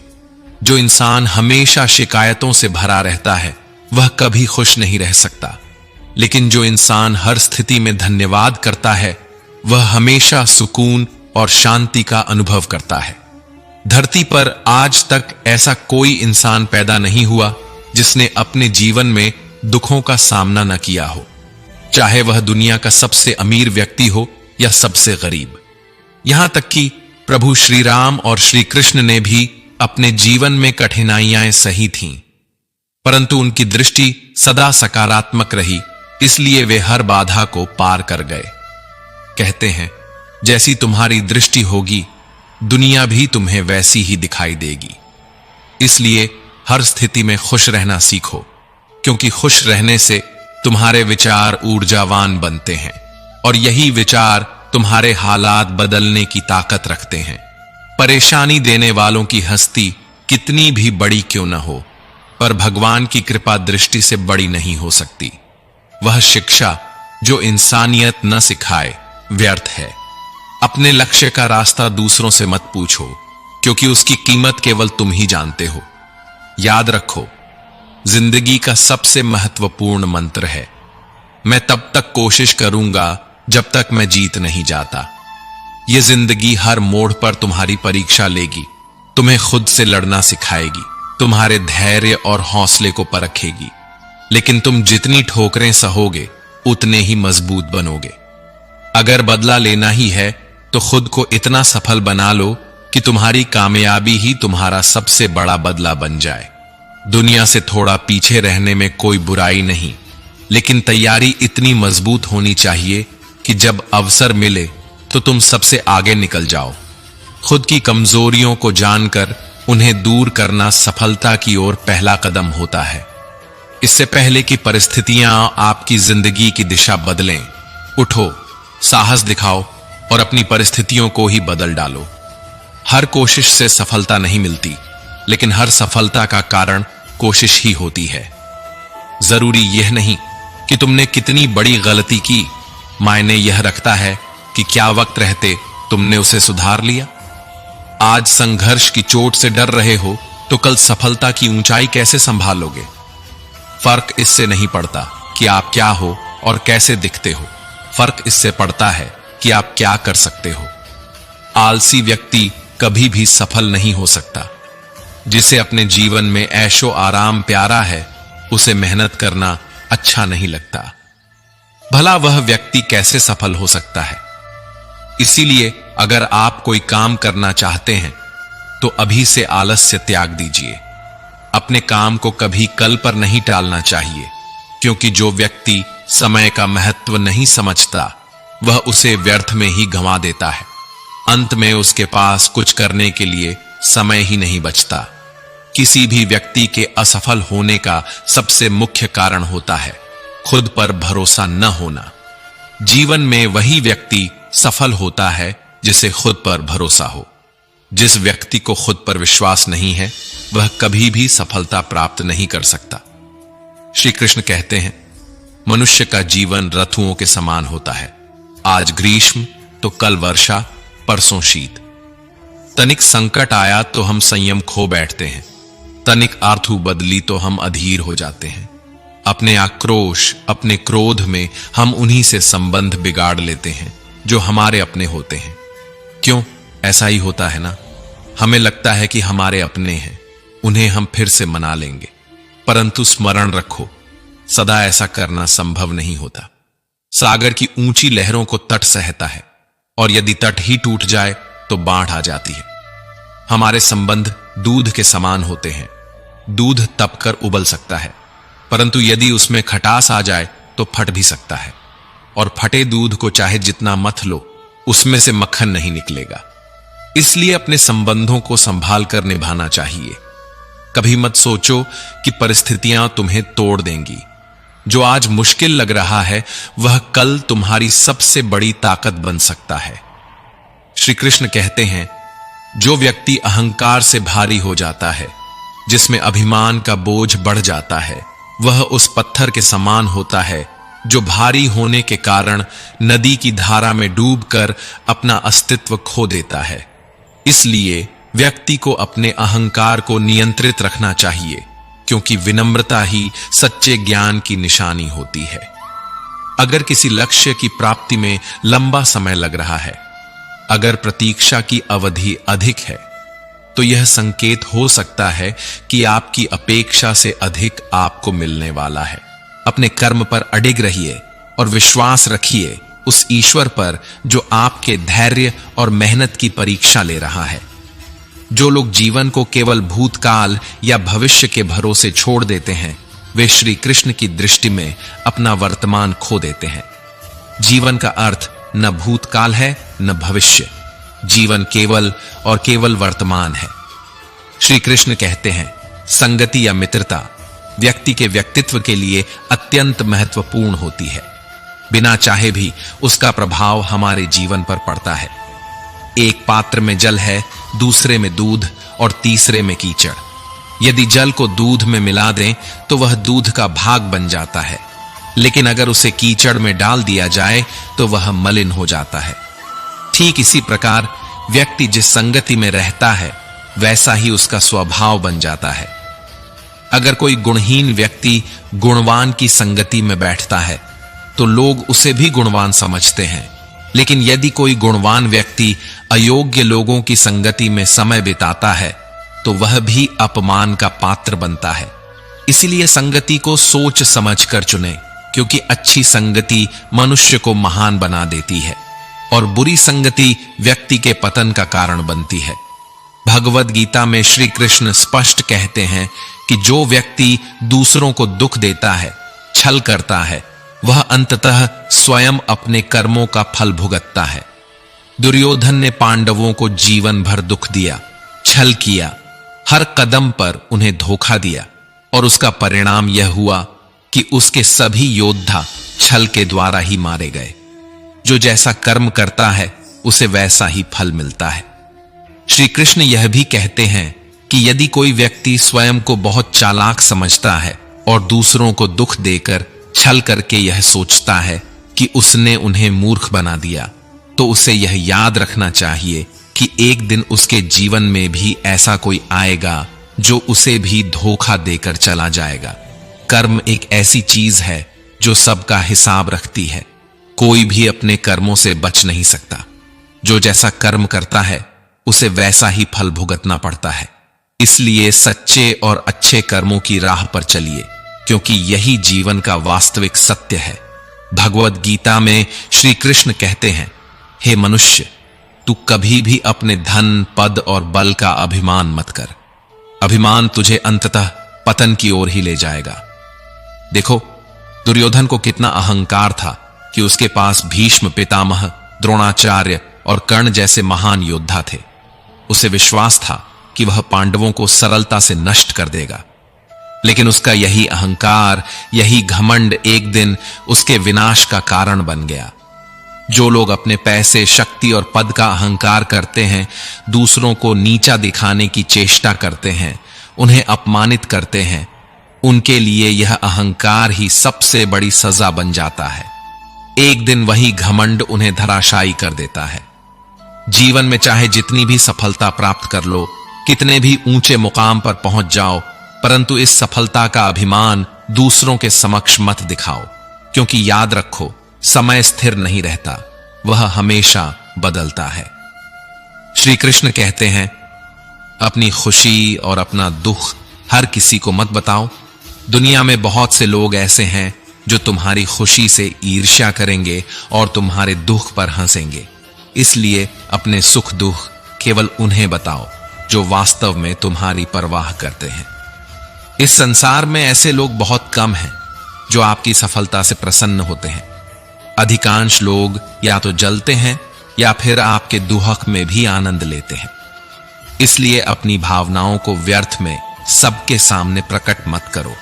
A: जो इंसान हमेशा शिकायतों से भरा रहता है वह कभी खुश नहीं रह सकता, लेकिन जो इंसान हर स्थिति में धन्यवाद करता है वह हमेशा सुकून और शांति का अनुभव करता है। धरती पर आज तक ऐसा कोई इंसान पैदा नहीं हुआ जिसने अपने जीवन में दुखों का सामना न किया हो, चाहे वह दुनिया का सबसे अमीर व्यक्ति हो या सबसे गरीब। यहां तक कि प्रभु श्री राम और श्री कृष्ण ने भी अपने जीवन में कठिनाइयां सही थीं, परंतु उनकी दृष्टि सदा सकारात्मक रही, इसलिए वे हर बाधा को पार कर गए। कहते हैं, जैसी तुम्हारी दृष्टि होगी दुनिया भी तुम्हें वैसी ही दिखाई देगी। इसलिए हर स्थिति में खुश रहना सीखो, क्योंकि खुश रहने से तुम्हारे विचार ऊर्जावान बनते हैं और यही विचार तुम्हारे हालात बदलने की ताकत रखते हैं। परेशानी देने वालों की हस्ती कितनी भी बड़ी क्यों न हो, पर भगवान की कृपा दृष्टि से बड़ी नहीं हो सकती। वह शिक्षा जो इंसानियत न सिखाए व्यर्थ है। अपने लक्ष्य का रास्ता दूसरों से मत पूछो, क्योंकि उसकी कीमत केवल तुम ही जानते हो। याद रखो, जिंदगी का सबसे महत्वपूर्ण मंत्र है, मैं तब तक कोशिश करूंगा जब तक मैं जीत नहीं जाता। यह जिंदगी हर मोड़ पर तुम्हारी परीक्षा लेगी, तुम्हें खुद से लड़ना सिखाएगी, तुम्हारे धैर्य और हौसले को परखेगी। लेकिन तुम जितनी ठोकरें सहोगे उतने ही मजबूत बनोगे। अगर बदला लेना ही है तो खुद को इतना सफल बना लो कि तुम्हारी कामयाबी ही तुम्हारा सबसे बड़ा बदला बन जाए। दुनिया से थोड़ा पीछे रहने में कोई बुराई नहीं, लेकिन तैयारी इतनी मजबूत होनी चाहिए कि जब अवसर मिले तो तुम सबसे आगे निकल जाओ। खुद की कमजोरियों को जानकर उन्हें दूर करना सफलता की ओर पहला कदम होता है। इससे पहले कि परिस्थितियां आपकी जिंदगी की दिशा बदलें, उठो, साहस दिखाओ और अपनी परिस्थितियों को ही बदल डालो। हर कोशिश से सफलता नहीं मिलती, लेकिन हर सफलता का कारण कोशिश ही होती है। जरूरी यह नहीं कि तुमने कितनी बड़ी गलती की, मायने यह रखता है कि क्या वक्त रहते तुमने उसे सुधार लिया। आज संघर्ष की चोट से डर रहे हो तो कल सफलता की ऊंचाई कैसे संभालोगे। फर्क इससे नहीं पड़ता कि आप क्या हो और कैसे दिखते हो, फर्क इससे पड़ता है कि आप क्या कर सकते हो। आलसी व्यक्ति कभी भी सफल नहीं हो सकता। जिसे अपने जीवन में ऐशो आराम प्यारा है उसे मेहनत करना अच्छा नहीं लगता। भला वह व्यक्ति कैसे सफल हो सकता है। इसीलिए अगर आप कोई काम करना चाहते हैं तो अभी से आलस्य त्याग दीजिए। अपने काम को कभी कल पर नहीं टालना चाहिए, क्योंकि जो व्यक्ति समय का महत्व नहीं समझता वह उसे व्यर्थ में ही गंवा देता है। अंत में उसके पास कुछ करने के लिए समय ही नहीं बचता। किसी भी व्यक्ति के असफल होने का सबसे मुख्य कारण होता है खुद पर भरोसा न होना। जीवन में वही व्यक्ति सफल होता है जिसे खुद पर भरोसा हो। जिस व्यक्ति को खुद पर विश्वास नहीं है वह कभी भी सफलता प्राप्त नहीं कर सकता। श्री कृष्ण कहते हैं, मनुष्य का जीवन ऋतुओं के समान होता है। आज ग्रीष्म तो कल वर्षा, परसों शीत। तनिक संकट आया तो हम संयम खो बैठते हैं, तनिक आर्थू बदली तो हम अधीर हो जाते हैं। अपने आक्रोश, अपने क्रोध में हम उन्हीं से संबंध बिगाड़ लेते हैं जो हमारे अपने होते हैं। क्यों ऐसा ही होता है ना? हमें लगता है कि हमारे अपने हैं, उन्हें हम फिर से मना लेंगे, परंतु स्मरण रखो, सदा ऐसा करना संभव नहीं होता। सागर की ऊंची लहरों को तट सहता है, और यदि तट ही टूट जाए तो बाढ़ आ जाती है। हमारे संबंध दूध के समान होते हैं। दूध तपकर उबल सकता है, परंतु यदि उसमें खटास आ जाए तो फट भी सकता है, और फटे दूध को चाहे जितना मथ लो, उसमें से मक्खन नहीं निकलेगा। इसलिए अपने संबंधों को संभाल कर निभाना चाहिए। कभी मत सोचो कि परिस्थितियां तुम्हें तोड़ देंगी। जो आज मुश्किल लग रहा है वह कल तुम्हारी सबसे बड़ी ताकत बन सकता है। श्री कृष्ण कहते हैं, जो व्यक्ति अहंकार से भारी हो जाता है, जिसमें अभिमान का बोझ बढ़ जाता है, वह उस पत्थर के समान होता है जो भारी होने के कारण नदी की धारा में डूबकर अपना अस्तित्व खो देता है। इसलिए व्यक्ति को अपने अहंकार को नियंत्रित रखना चाहिए, क्योंकि विनम्रता ही सच्चे ज्ञान की निशानी होती है। अगर किसी लक्ष्य की प्राप्ति में लंबा समय लग रहा है, अगर प्रतीक्षा की अवधि अधिक है, तो यह संकेत हो सकता है कि आपकी अपेक्षा से अधिक आपको मिलने वाला है। अपने कर्म पर अडिग रहिए और विश्वास रखिए उस ईश्वर पर जो आपके धैर्य और मेहनत की परीक्षा ले रहा है। जो लोग जीवन को केवल भूतकाल या भविष्य के भरोसे छोड़ देते हैं, वे श्री कृष्ण की दृष्टि में अपना वर्तमान खो देते हैं। जीवन का अर्थ न भूतकाल है न भविष्य, जीवन केवल और केवल वर्तमान है। श्री कृष्ण कहते हैं, संगति या मित्रता व्यक्ति के व्यक्तित्व के लिए अत्यंत महत्वपूर्ण होती है। बिना चाहे भी उसका प्रभाव हमारे जीवन पर पड़ता है। एक पात्र में जल है, दूसरे में दूध और तीसरे में कीचड़। यदि जल को दूध में मिला दें तो वह दूध का भाग बन जाता है, लेकिन अगर उसे कीचड़ में डाल दिया जाए तो वह मलिन हो जाता है। ठीक इसी प्रकार व्यक्ति जिस संगति में रहता है वैसा ही उसका स्वभाव बन जाता है। अगर कोई गुणहीन व्यक्ति गुणवान की संगति में बैठता है तो लोग उसे भी गुणवान समझते हैं, लेकिन यदि कोई गुणवान व्यक्ति अयोग्य लोगों की संगति में समय बिताता है तो वह भी अपमान का पात्र बनता है। इसीलिए संगति को सोच समझकर चुनें, क्योंकि अच्छी संगति मनुष्य को महान बना देती है और बुरी संगति व्यक्ति के पतन का कारण बनती है। भगवद गीता में श्री कृष्ण स्पष्ट कहते हैं कि जो व्यक्ति दूसरों को दुख देता है, छल करता है, वह अंततः स्वयं अपने कर्मों का फल भुगतता है। दुर्योधन ने पांडवों को जीवन भर दुख दिया, छल किया, हर कदम पर उन्हें धोखा दिया, और उसका परिणाम यह हुआ कि उसके सभी योद्धा छल के द्वारा ही मारे गए। जो जैसा कर्म करता है उसे वैसा ही फल मिलता है। श्री कृष्ण यह भी कहते हैं कि यदि कोई व्यक्ति स्वयं को बहुत चालाक समझता है और दूसरों को दुख देकर छल करके यह सोचता है कि उसने उन्हें मूर्ख बना दिया, तो उसे यह याद रखना चाहिए कि एक दिन उसके जीवन में भी ऐसा कोई आएगा जो उसे भी धोखा देकर चला जाएगा। कर्म एक ऐसी चीज है जो सबका हिसाब रखती है। कोई भी अपने कर्मों से बच नहीं सकता। जो जैसा कर्म करता है उसे वैसा ही फल भुगतना पड़ता है। इसलिए सच्चे और अच्छे कर्मों की राह पर चलिए, क्योंकि यही जीवन का वास्तविक सत्य है। भगवद गीता में श्री कृष्ण कहते हैं, हे मनुष्य, तू कभी भी अपने धन, पद और बल का अभिमान मत कर। अभिमान तुझे अंततः पतन की ओर ही ले जाएगा। देखो, दुर्योधन को कितना अहंकार था कि उसके पास भीष्म पितामह, द्रोणाचार्य और कर्ण जैसे महान योद्धा थे। उसे विश्वास था कि वह पांडवों को सरलता से नष्ट कर देगा, लेकिन उसका यही अहंकार, यही घमंड एक दिन उसके विनाश का कारण बन गया। जो लोग अपने पैसे, शक्ति और पद का अहंकार करते हैं, दूसरों को नीचा दिखाने की चेष्टा करते हैं, उन्हें अपमानित करते हैं, उनके लिए यह अहंकार ही सबसे बड़ी सजा बन जाता है। एक दिन वही घमंड उन्हें धराशायी कर देता है। जीवन में चाहे जितनी भी सफलता प्राप्त कर लो, कितने भी ऊंचे मुकाम पर पहुंच जाओ, परंतु इस सफलता का अभिमान दूसरों के समक्ष मत दिखाओ, क्योंकि याद रखो, समय स्थिर नहीं रहता, वह हमेशा बदलता है। श्री कृष्ण कहते हैं, अपनी खुशी और अपना दुख हर किसी को मत बताओ। दुनिया में बहुत से लोग ऐसे हैं जो तुम्हारी खुशी से ईर्ष्या करेंगे और तुम्हारे दुख पर हंसेंगे। इसलिए अपने सुख दुख केवल उन्हें बताओ जो वास्तव में तुम्हारी परवाह करते हैं। इस संसार में ऐसे लोग बहुत कम हैं जो आपकी सफलता से प्रसन्न होते हैं। अधिकांश लोग या तो जलते हैं या फिर आपके दुख में भी आनंद लेते हैं। इसलिए अपनी भावनाओं को व्यर्थ में सबके सामने प्रकट मत करो।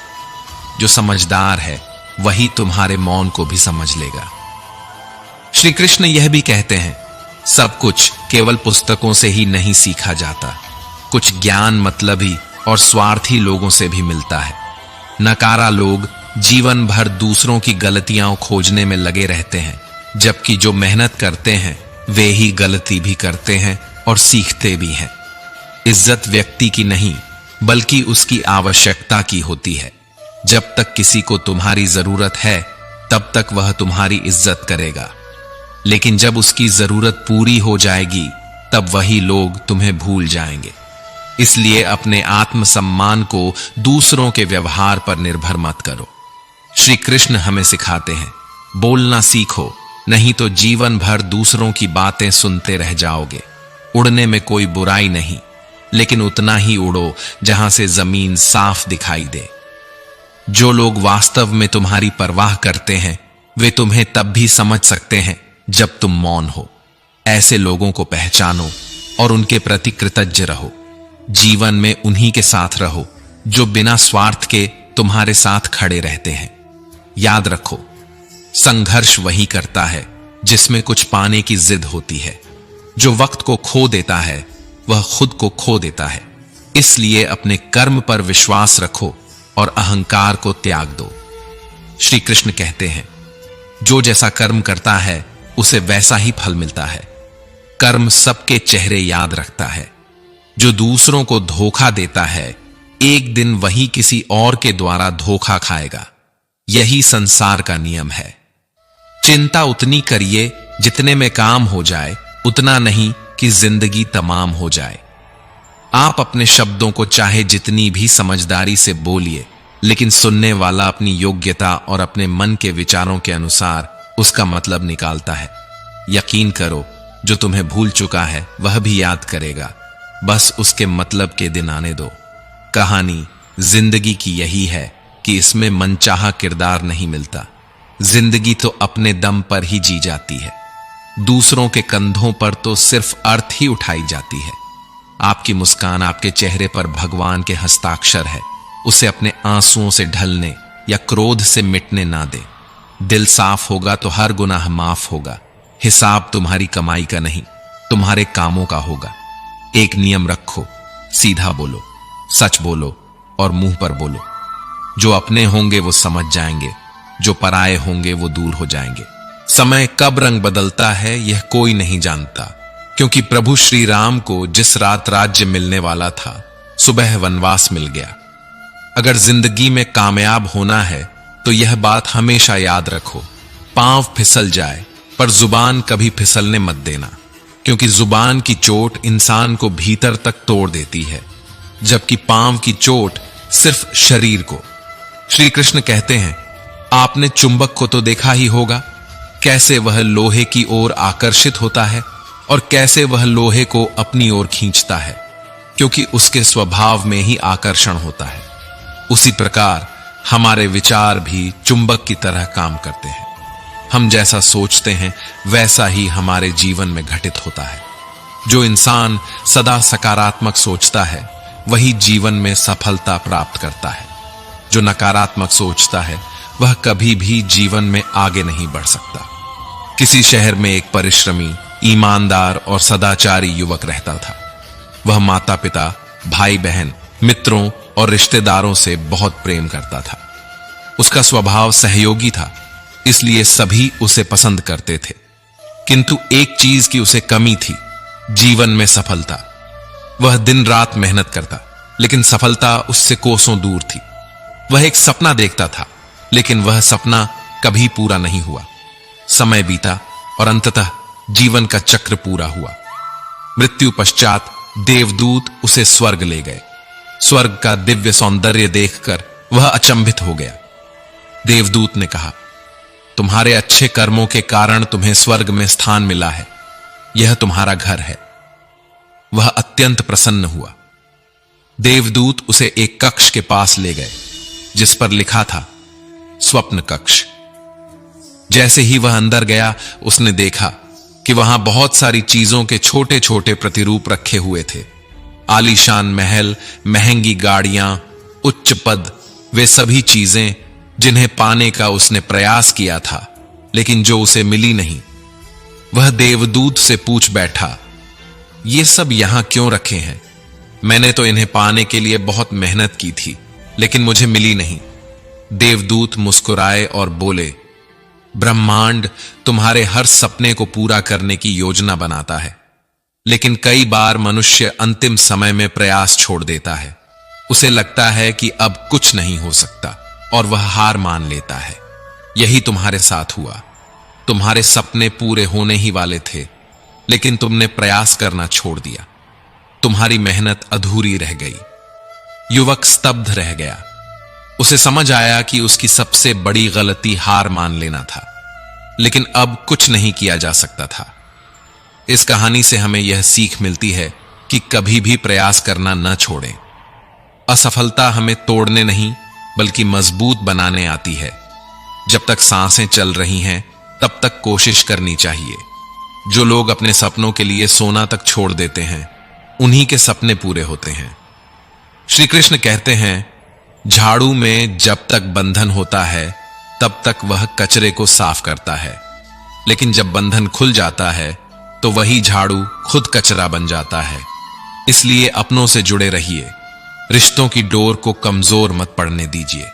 A: जो समझदार है वही तुम्हारे मौन को भी समझ लेगा। श्री कृष्ण यह भी कहते हैं, सब कुछ केवल पुस्तकों से ही नहीं सीखा जाता, कुछ ज्ञान मतलबी और स्वार्थी लोगों से भी मिलता है। नकारा लोग जीवन भर दूसरों की गलतियां खोजने में लगे रहते हैं, जबकि जो मेहनत करते हैं वे ही गलती भी करते हैं और सीखते भी हैं। इज्जत व्यक्ति की नहीं बल्कि उसकी आवश्यकता की होती है। जब तक किसी को तुम्हारी जरूरत है तब तक वह तुम्हारी इज्जत करेगा, लेकिन जब उसकी जरूरत पूरी हो जाएगी तब वही लोग तुम्हें भूल जाएंगे। इसलिए अपने आत्मसम्मान को दूसरों के व्यवहार पर निर्भर मत करो। श्री कृष्ण हमें सिखाते हैं, बोलना सीखो, नहीं तो जीवन भर दूसरों की बातें सुनते रह जाओगे। उड़ने में कोई बुराई नहीं, लेकिन उतना ही उड़ो जहां से जमीन साफ दिखाई दे। जो लोग वास्तव में तुम्हारी परवाह करते हैं वे तुम्हें तब भी समझ सकते हैं जब तुम मौन हो। ऐसे लोगों को पहचानो और उनके प्रति कृतज्ञ रहो। जीवन में उन्हीं के साथ रहो जो बिना स्वार्थ के तुम्हारे साथ खड़े रहते हैं। याद रखो, संघर्ष वही करता है जिसमें कुछ पाने की जिद होती है। जो वक्त को खो देता है वह खुद को खो देता है। इसलिए अपने कर्म पर विश्वास रखो और अहंकार को त्याग दो। श्री कृष्ण कहते हैं, जो जैसा कर्म करता है उसे वैसा ही फल मिलता है। कर्म सबके चेहरे याद रखता है। जो दूसरों को धोखा देता है एक दिन वही किसी और के द्वारा धोखा खाएगा। यही संसार का नियम है। चिंता उतनी करिए जितने में काम हो जाए, उतना नहीं कि जिंदगी तमाम हो जाए। आप अपने शब्दों को चाहे जितनी भी समझदारी से बोलिए, लेकिन सुनने वाला अपनी योग्यता और अपने मन के विचारों के अनुसार उसका मतलब निकालता है। यकीन करो, जो तुम्हें भूल चुका है वह भी याद करेगा, बस उसके मतलब के दिन आने दो। कहानी जिंदगी की यही है कि इसमें मनचाहा किरदार नहीं मिलता। जिंदगी तो अपने दम पर ही जी जाती है। दूसरों के कंधों पर तो सिर्फ अर्थ ही उठाई जाती है। आपकी मुस्कान आपके चेहरे पर भगवान के हस्ताक्षर है। उसे अपने आंसुओं से ढलने या क्रोध से मिटने ना दे। दिल साफ होगा तो हर गुनाह माफ होगा। हिसाब तुम्हारी कमाई का नहीं, तुम्हारे कामों का होगा। एक नियम रखो, सीधा बोलो, सच बोलो और मुंह पर बोलो। जो अपने होंगे वो समझ जाएंगे, जो पराये होंगे वो दूर हो जाएंगे। समय कब रंग बदलता है यह कोई नहीं जानता, क्योंकि प्रभु श्री राम को जिस रात राज्य मिलने वाला था, सुबह वनवास मिल गया। अगर जिंदगी में कामयाब होना है तो यह बात हमेशा याद रखो, पांव फिसल जाए पर जुबान कभी फिसलने मत देना, क्योंकि जुबान की चोट इंसान को भीतर तक तोड़ देती है, जबकि पांव की चोट सिर्फ शरीर को। श्री कृष्ण कहते हैं, आपने चुंबक को तो देखा ही होगा, कैसे वह लोहे की ओर आकर्षित होता है और कैसे वह लोहे को अपनी ओर खींचता है, क्योंकि उसके स्वभाव में ही आकर्षण होता है। उसी प्रकार हमारे विचार भी चुंबक की तरह काम करते हैं। हम जैसा सोचते हैं वैसा ही हमारे जीवन में घटित होता है। जो इंसान सदा सकारात्मक सोचता है वही जीवन में सफलता प्राप्त करता है। जो नकारात्मक सोचता है वह कभी भी जीवन में आगे नहीं बढ़ सकता। किसी शहर में एक परिश्रमी, ईमानदार और सदाचारी युवक रहता था। वह माता पिता, भाई बहन, मित्रों और रिश्तेदारों से बहुत प्रेम करता था। उसका स्वभाव सहयोगी था, इसलिए सभी उसे पसंद करते थे। किंतु एक चीज की उसे कमी थी, जीवन में सफलता। वह दिन रात मेहनत करता, लेकिन सफलता उससे कोसों दूर थी। वह एक सपना देखता था, लेकिन वह सपना कभी पूरा नहीं हुआ। समय बीता और अंततः जीवन का चक्र पूरा हुआ। मृत्यु पश्चात देवदूत उसे स्वर्ग ले गए। स्वर्ग का दिव्य सौंदर्य देखकर वह अचंभित हो गया। देवदूत ने कहा, तुम्हारे अच्छे कर्मों के कारण तुम्हें स्वर्ग में स्थान मिला है। यह तुम्हारा घर है। वह अत्यंत प्रसन्न हुआ। देवदूत उसे एक कक्ष के पास ले गए, जिस पर लिखा था स्वप्न कक्ष। जैसे ही वह अंदर गया, उसने देखा कि वहां बहुत सारी चीजों के छोटे छोटे प्रतिरूप रखे हुए थे। आलीशान महल, महंगी गाड़ियां, उच्च पद, वे सभी चीजें जिन्हें पाने का उसने प्रयास किया था, लेकिन जो उसे मिली नहीं। वह देवदूत से पूछ बैठा, ये सब यहां क्यों रखे हैं? मैंने तो इन्हें पाने के लिए बहुत मेहनत की थी, लेकिन मुझे मिली नहीं। देवदूत मुस्कुराए और बोले, ब्रह्मांड तुम्हारे हर सपने को पूरा करने की योजना बनाता है, लेकिन कई बार मनुष्य अंतिम समय में प्रयास छोड़ देता है। उसे लगता है कि अब कुछ नहीं हो सकता और वह हार मान लेता है। यही तुम्हारे साथ हुआ। तुम्हारे सपने पूरे होने ही वाले थे, लेकिन तुमने प्रयास करना छोड़ दिया। तुम्हारी मेहनत अधूरी रह गई। युवक स्तब्ध रह गया। उसे समझ आया कि उसकी सबसे बड़ी गलती हार मान लेना था, लेकिन अब कुछ नहीं किया जा सकता था। इस कहानी से हमें यह सीख मिलती है कि कभी भी प्रयास करना न छोड़ें। असफलता हमें तोड़ने नहीं, बल्कि मजबूत बनाने आती है। जब तक सांसें चल रही हैं, तब तक कोशिश करनी चाहिए। जो लोग अपने सपनों के लिए सोना तक छोड़ देते हैं, उन्हीं के सपने पूरे होते हैं। श्री कृष्ण कहते हैं, झाड़ू में जब तक बंधन होता है, तब तक वह कचरे को साफ करता है, लेकिन जब बंधन खुल जाता है, तो वही झाड़ू खुद कचरा बन जाता है। इसलिए अपनों से जुड़े रहिए। रिश्तों की डोर को कमजोर मत पड़ने दीजिए।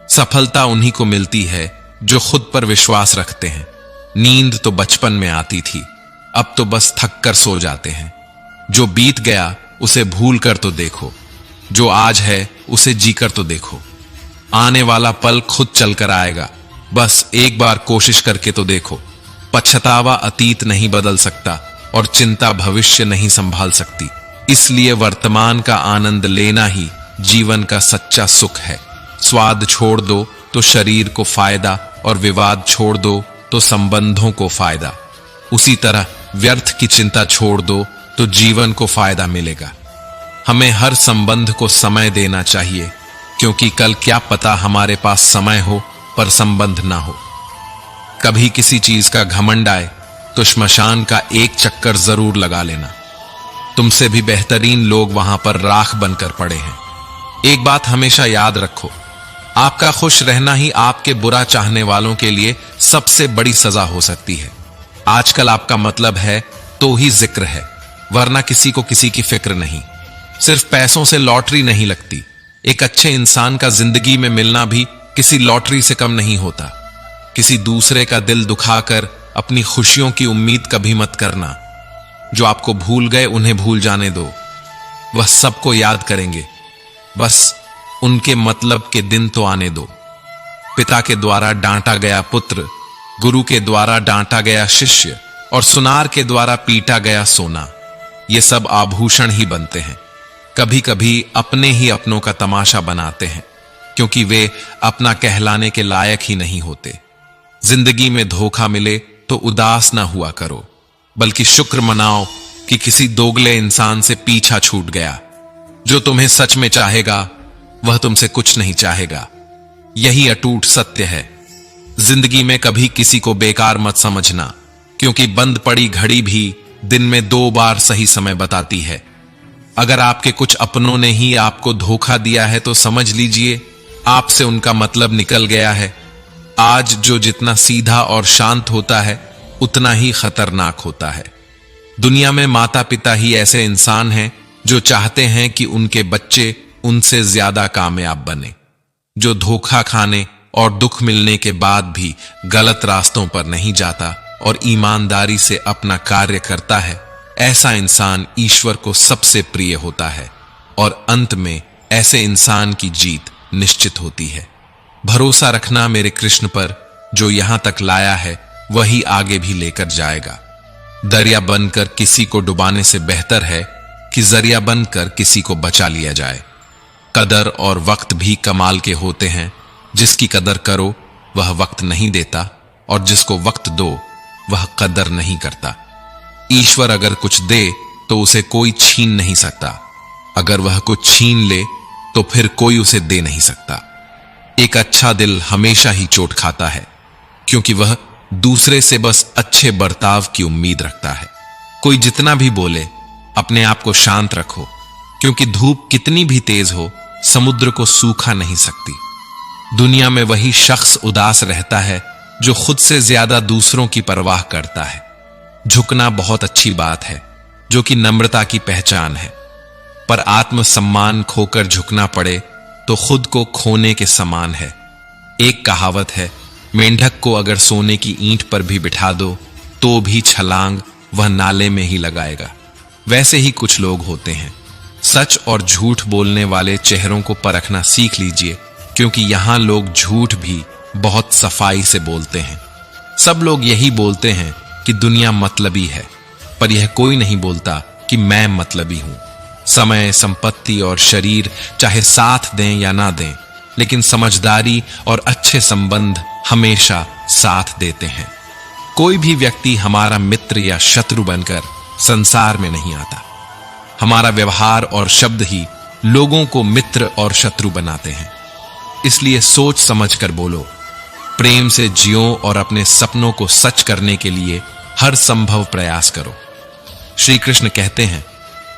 A: सफलता उन्हीं को मिलती है जो खुद पर विश्वास रखते हैं। नींद तो बचपन में आती थी, अब तो बस थक कर सो जाते हैं। जो बीत गया उसे भूल कर तो देखो, जो आज है उसे जीकर तो देखो। आने वाला पल खुद चलकर आएगा, बस एक बार कोशिश करके तो देखो। पछतावा अतीत नहीं बदल सकता और चिंता भविष्य नहीं संभाल सकती। इसलिए वर्तमान का आनंद लेना ही जीवन का सच्चा सुख है। स्वाद छोड़ दो तो शरीर को फायदा, और विवाद छोड़ दो तो संबंधों को फायदा। उसी तरह व्यर्थ की चिंता छोड़ दो तो जीवन को फायदा मिलेगा। हमें हर संबंध को समय देना चाहिए, क्योंकि कल क्या पता हमारे पास समय हो पर संबंध ना हो। कभी किसी चीज का घमंड आए तो श्मशान का एक चक्कर जरूर लगा लेना। तुमसे भी बेहतरीन लोग वहां पर राख बनकर पड़े हैं। एक बात हमेशा याद रखो, आपका खुश रहना ही आपके बुरा चाहने वालों के लिए सबसे बड़ी सजा हो सकती है। आजकल आपका मतलब है तो ही जिक्र है, वरना किसी को किसी की फिक्र नहीं। सिर्फ पैसों से लॉटरी नहीं लगती। एक अच्छे इंसान का जिंदगी में मिलना भी किसी लॉटरी से कम नहीं होता। किसी दूसरे का दिल दुखाकर अपनी खुशियों की उम्मीद कभी मत करना। जो आपको भूल गए उन्हें भूल जाने दो, वह सबको याद करेंगे। बस उनके मतलब के दिन तो आने दो। पिता के द्वारा डांटा गया पुत्र, गुरु के द्वारा डांटा गया शिष्य, और सुनार के द्वारा पीटा गया सोना, ये सब आभूषण ही बनते हैं। कभी कभी अपने ही अपनों का तमाशा बनाते हैं, क्योंकि वे अपना कहलाने के लायक ही नहीं होते। जिंदगी में धोखा मिले तो उदास ना हुआ करो, बल्कि शुक्र मनाओ कि किसी दोगले इंसान से पीछा छूट गया। जो तुम्हें सच में चाहेगा वह तुमसे कुछ नहीं चाहेगा। यही अटूट सत्य है। जिंदगी में कभी किसी को बेकार मत समझना, क्योंकि बंद पड़ी घड़ी भी दिन में 2 बार सही समय बताती है। अगर आपके कुछ अपनों ने ही आपको धोखा दिया है तो समझ लीजिए आपसे उनका मतलब निकल गया है। आज जो जितना सीधा और शांत होता है, उतना ही खतरनाक होता है। दुनिया में माता पिता ही ऐसे इंसान हैं जो चाहते हैं कि उनके बच्चे उनसे ज्यादा कामयाब बने। जो धोखा खाने और दुख मिलने के बाद भी गलत रास्तों पर नहीं जाता और ईमानदारी से अपना कार्य करता है, ऐसा इंसान ईश्वर को सबसे प्रिय होता है और अंत में ऐसे इंसान की जीत निश्चित होती है। भरोसा रखना मेरे कृष्ण पर, जो यहां तक लाया है वही आगे भी लेकर जाएगा। दरिया बनकर किसी को डुबाने से बेहतर है कि जरिया बनकर किसी को बचा लिया जाए। कदर और वक्त भी कमाल के होते हैं। जिसकी कदर करो वह वक्त नहीं देता, और जिसको वक्त दो वह कदर नहीं करता। ईश्वर अगर कुछ दे तो उसे कोई छीन नहीं सकता, अगर वह कुछ छीन ले तो फिर कोई उसे दे नहीं सकता। एक अच्छा दिल हमेशा ही चोट खाता है, क्योंकि वह दूसरे से बस अच्छे बर्ताव की उम्मीद रखता है। कोई जितना भी बोले, अपने आप को शांत रखो, क्योंकि धूप कितनी भी तेज हो समुद्र को सूखा नहीं सकती। दुनिया में वही शख्स उदास रहता है जो खुद से ज्यादा दूसरों की परवाह करता है। झुकना बहुत अच्छी बात है, जो कि नम्रता की पहचान है, पर आत्मसम्मान खोकर झुकना पड़े तो खुद को खोने के समान है। एक कहावत है, मेंढक को अगर सोने की ईंट पर भी बिठा दो तो भी छलांग वह नाले में ही लगाएगा। वैसे ही कुछ लोग होते हैं। सच और झूठ बोलने वाले चेहरों को परखना सीख लीजिए, क्योंकि यहां लोग झूठ भी बहुत सफाई से बोलते हैं। सब लोग यही बोलते हैं कि दुनिया मतलबी है, पर यह कोई नहीं बोलता कि मैं मतलबी हूं। समय, संपत्ति और शरीर चाहे साथ दें या ना दें, लेकिन समझदारी और अच्छे संबंध हमेशा साथ देते हैं। कोई भी व्यक्ति हमारा मित्र या शत्रु बनकर संसार में नहीं आता। हमारा व्यवहार और शब्द ही लोगों को मित्र और शत्रु बनाते हैं। इसलिए सोच समझ कर बोलो, प्रेम से जियो और अपने सपनों को सच करने के लिए हर संभव प्रयास करो। श्री कृष्ण कहते हैं,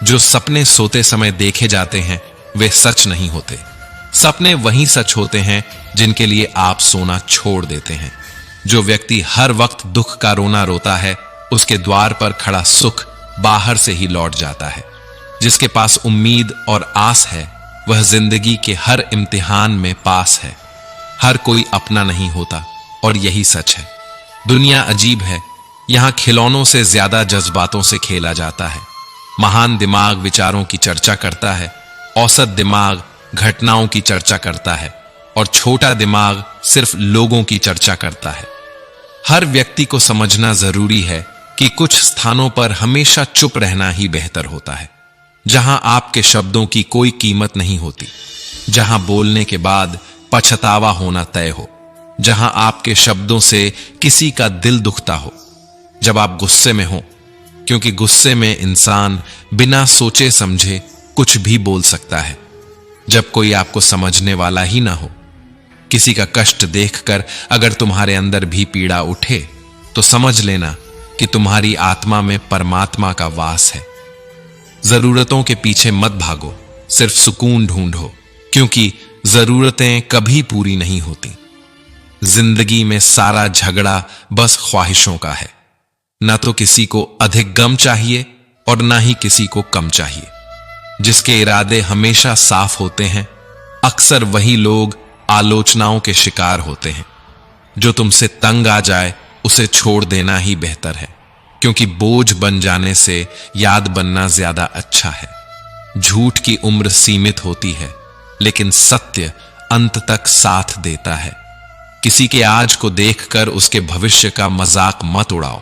A: जो सपने सोते समय देखे जाते हैं वे सच नहीं होते। सपने वही सच होते हैं जिनके लिए आप सोना छोड़ देते हैं। जो व्यक्ति हर वक्त दुख का रोना रोता है, उसके द्वार पर खड़ा सुख बाहर से ही लौट जाता है। जिसके पास उम्मीद और आस है, वह जिंदगी के हर इम्तिहान में पास है। हर कोई अपना नहीं होता, और यही सच है। दुनिया अजीब है, यहां खिलौनों से ज्यादा जज्बातों से खेला जाता है। महान दिमाग विचारों की चर्चा करता है, औसत दिमाग घटनाओं की चर्चा करता है, और छोटा दिमाग सिर्फ लोगों की चर्चा करता है। हर व्यक्ति को समझना जरूरी है कि कुछ स्थानों पर हमेशा चुप रहना ही बेहतर होता है, जहां आपके शब्दों की कोई कीमत नहीं होती, जहां बोलने के बाद पछतावा होना तय हो, जहां आपके शब्दों से किसी का दिल दुखता हो। जब आप गुस्से में हो, क्योंकि गुस्से में इंसान बिना सोचे समझे कुछ भी बोल सकता है। जब कोई आपको समझने वाला ही ना हो। किसी का कष्ट देखकर अगर तुम्हारे अंदर भी पीड़ा उठे तो समझ लेना कि तुम्हारी आत्मा में परमात्मा का वास है। जरूरतों के पीछे मत भागो, सिर्फ सुकून ढूंढो, क्योंकि जरूरतें कभी पूरी नहीं होती। जिंदगी में सारा झगड़ा बस ख्वाहिशों का है। ना तो किसी को अधिक गम चाहिए और ना ही किसी को कम चाहिए। जिसके इरादे हमेशा साफ होते हैं, अक्सर वही लोग आलोचनाओं के शिकार होते हैं। जो तुमसे तंग आ जाए उसे छोड़ देना ही बेहतर है, क्योंकि बोझ बन जाने से याद बनना ज्यादा अच्छा है। झूठ की उम्र सीमित होती है, लेकिन सत्य अंत तक साथ देता है। किसी के आज को देखकर उसके भविष्य का मजाक मत उड़ाओ,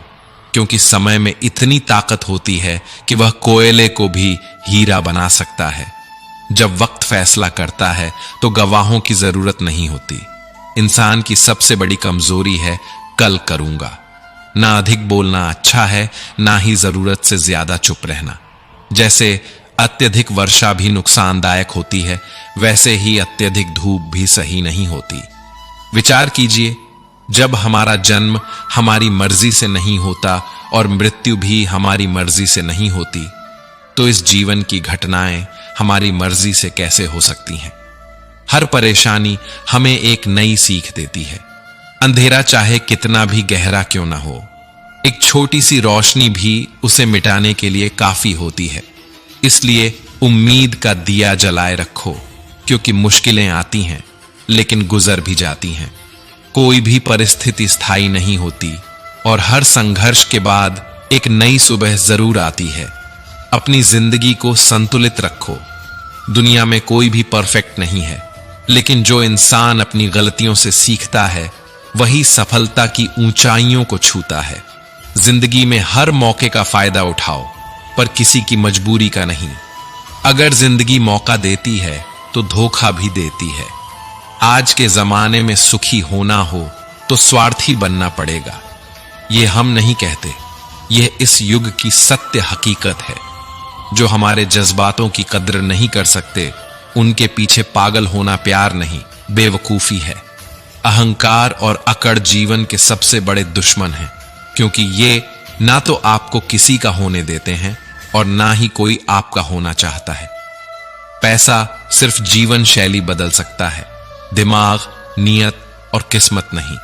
A: क्योंकि समय में इतनी ताकत होती है कि वह कोयले को भी हीरा बना सकता है। जब वक्त फैसला करता है तो गवाहों की जरूरत नहीं होती। इंसान की सबसे बड़ी कमजोरी है कल करूंगा। ना अधिक बोलना अच्छा है, ना ही जरूरत से ज्यादा चुप रहना। जैसे अत्यधिक वर्षा भी नुकसानदायक होती है, वैसे ही अत्यधिक धूप भी सही नहीं होती। विचार कीजिए, जब हमारा जन्म हमारी मर्जी से नहीं होता और मृत्यु भी हमारी मर्जी से नहीं होती, तो इस जीवन की घटनाएं हमारी मर्जी से कैसे हो सकती हैं? हर परेशानी हमें एक नई सीख देती है। अंधेरा चाहे कितना भी गहरा क्यों ना हो, एक छोटी सी रोशनी भी उसे मिटाने के लिए काफी होती है। इसलिए उम्मीद का दिया जलाए रखो, क्योंकि मुश्किलें आती हैं लेकिन गुजर भी जाती हैं। कोई भी परिस्थिति स्थायी नहीं होती और हर संघर्ष के बाद एक नई सुबह जरूर आती है। अपनी जिंदगी को संतुलित रखो। दुनिया में कोई भी परफेक्ट नहीं है, लेकिन जो इंसान अपनी गलतियों से सीखता है वही सफलता की ऊंचाइयों को छूता है। जिंदगी में हर मौके का फायदा उठाओ, पर किसी की मजबूरी का नहीं। अगर जिंदगी मौका देती है तो धोखा भी देती है। आज के जमाने में सुखी होना हो तो स्वार्थी बनना पड़ेगा। ये हम नहीं कहते, यह इस युग की सत्य हकीकत है। जो हमारे जज्बातों की कद्र नहीं कर सकते, उनके पीछे पागल होना प्यार नहीं, बेवकूफी है। अहंकार और अकड़ जीवन के सबसे बड़े दुश्मन हैं, क्योंकि ये ना तो आपको किसी का होने देते हैं और ना ही कोई आपका होना चाहता है। पैसा सिर्फ जीवन शैली बदल सकता है, दिमाग, नियत और किस्मत नहीं।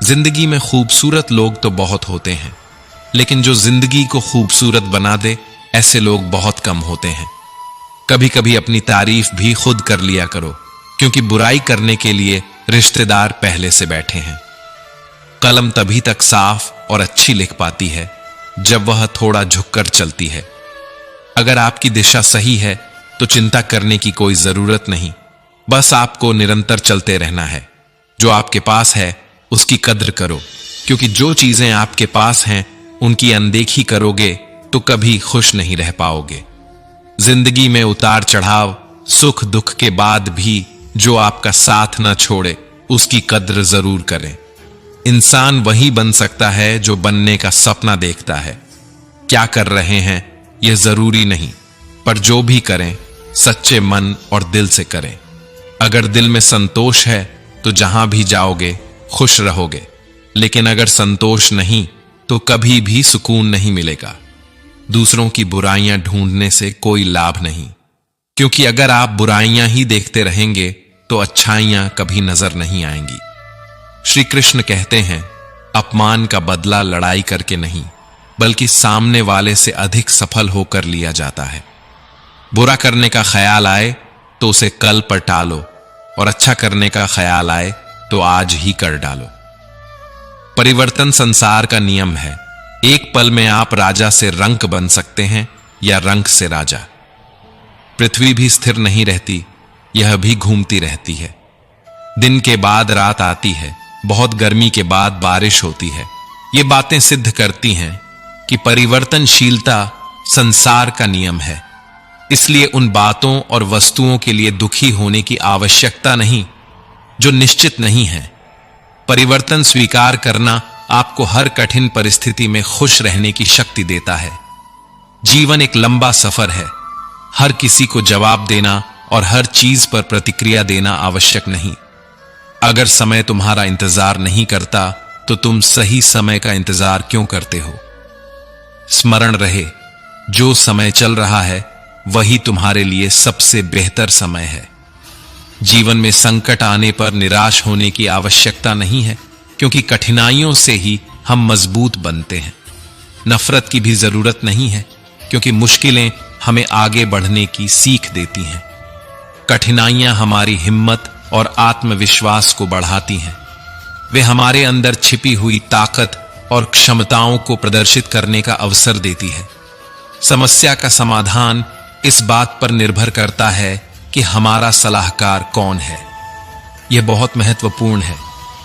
A: जिंदगी में खूबसूरत लोग तो बहुत होते हैं, लेकिन जो जिंदगी को खूबसूरत बना दे, ऐसे लोग बहुत कम होते हैं। कभी कभी अपनी तारीफ भी खुद कर लिया करो, क्योंकि बुराई करने के लिए रिश्तेदार पहले से बैठे हैं। कलम तभी तक साफ और अच्छी लिख पाती है जब वह थोड़ा झुककर चलती है। अगर आपकी दिशा सही है तो चिंता करने की कोई जरूरत नहीं, बस आपको निरंतर चलते रहना है। जो आपके पास है उसकी कद्र करो, क्योंकि जो चीजें आपके पास हैं उनकी अनदेखी करोगे तो कभी खुश नहीं रह पाओगे। जिंदगी में उतार चढ़ाव, सुख दुख के बाद भी जो आपका साथ न छोड़े, उसकी कद्र जरूर करें। इंसान वही बन सकता है जो बनने का सपना देखता है। क्या कर रहे हैं यह जरूरी नहीं, पर जो भी करें सच्चे मन और दिल से करें। अगर दिल में संतोष है तो जहां भी जाओगे खुश रहोगे, लेकिन अगर संतोष नहीं तो कभी भी सुकून नहीं मिलेगा। दूसरों की बुराइयां ढूंढने से कोई लाभ नहीं, क्योंकि अगर आप बुराइयां ही देखते रहेंगे तो अच्छाइयां कभी नजर नहीं आएंगी। श्री कृष्ण कहते हैं, अपमान का बदला लड़ाई करके नहीं, बल्कि सामने वाले से अधिक सफल होकर लिया जाता है। बुरा करने का ख्याल आए तो उसे कल पर टालो, और अच्छा करने का ख्याल आए तो आज ही कर डालो। परिवर्तन संसार का नियम है। एक पल में आप राजा से रंक बन सकते हैं या रंक से राजा। पृथ्वी भी स्थिर नहीं रहती, यह भी घूमती रहती है। दिन के बाद रात आती है, बहुत गर्मी के बाद बारिश होती है। ये बातें सिद्ध करती हैं कि परिवर्तनशीलता संसार का नियम है। इसलिए उन बातों और वस्तुओं के लिए दुखी होने की आवश्यकता नहीं जो निश्चित नहीं है। परिवर्तन स्वीकार करना आपको हर कठिन परिस्थिति में खुश रहने की शक्ति देता है। जीवन एक लंबा सफर है। हर किसी को जवाब देना और हर चीज पर प्रतिक्रिया देना आवश्यक नहीं। अगर समय तुम्हारा इंतजार नहीं करता तो तुम सही समय का इंतजार क्यों करते हो? स्मरण रहे, जो समय चल रहा है वही तुम्हारे लिए सबसे बेहतर समय है। जीवन में संकट आने पर निराश होने की आवश्यकता नहीं है, क्योंकि कठिनाइयों से ही हम मजबूत बनते हैं। नफरत की भी जरूरत नहीं है, क्योंकि मुश्किलें हमें आगे बढ़ने की सीख देती हैं। कठिनाइयां हमारी हिम्मत और आत्मविश्वास को बढ़ाती हैं। वे हमारे अंदर छिपी हुई ताकत और क्षमताओं को प्रदर्शित करने का अवसर देती है। समस्या का समाधान इस बात पर निर्भर करता है कि हमारा सलाहकार कौन है। यह बहुत महत्वपूर्ण है,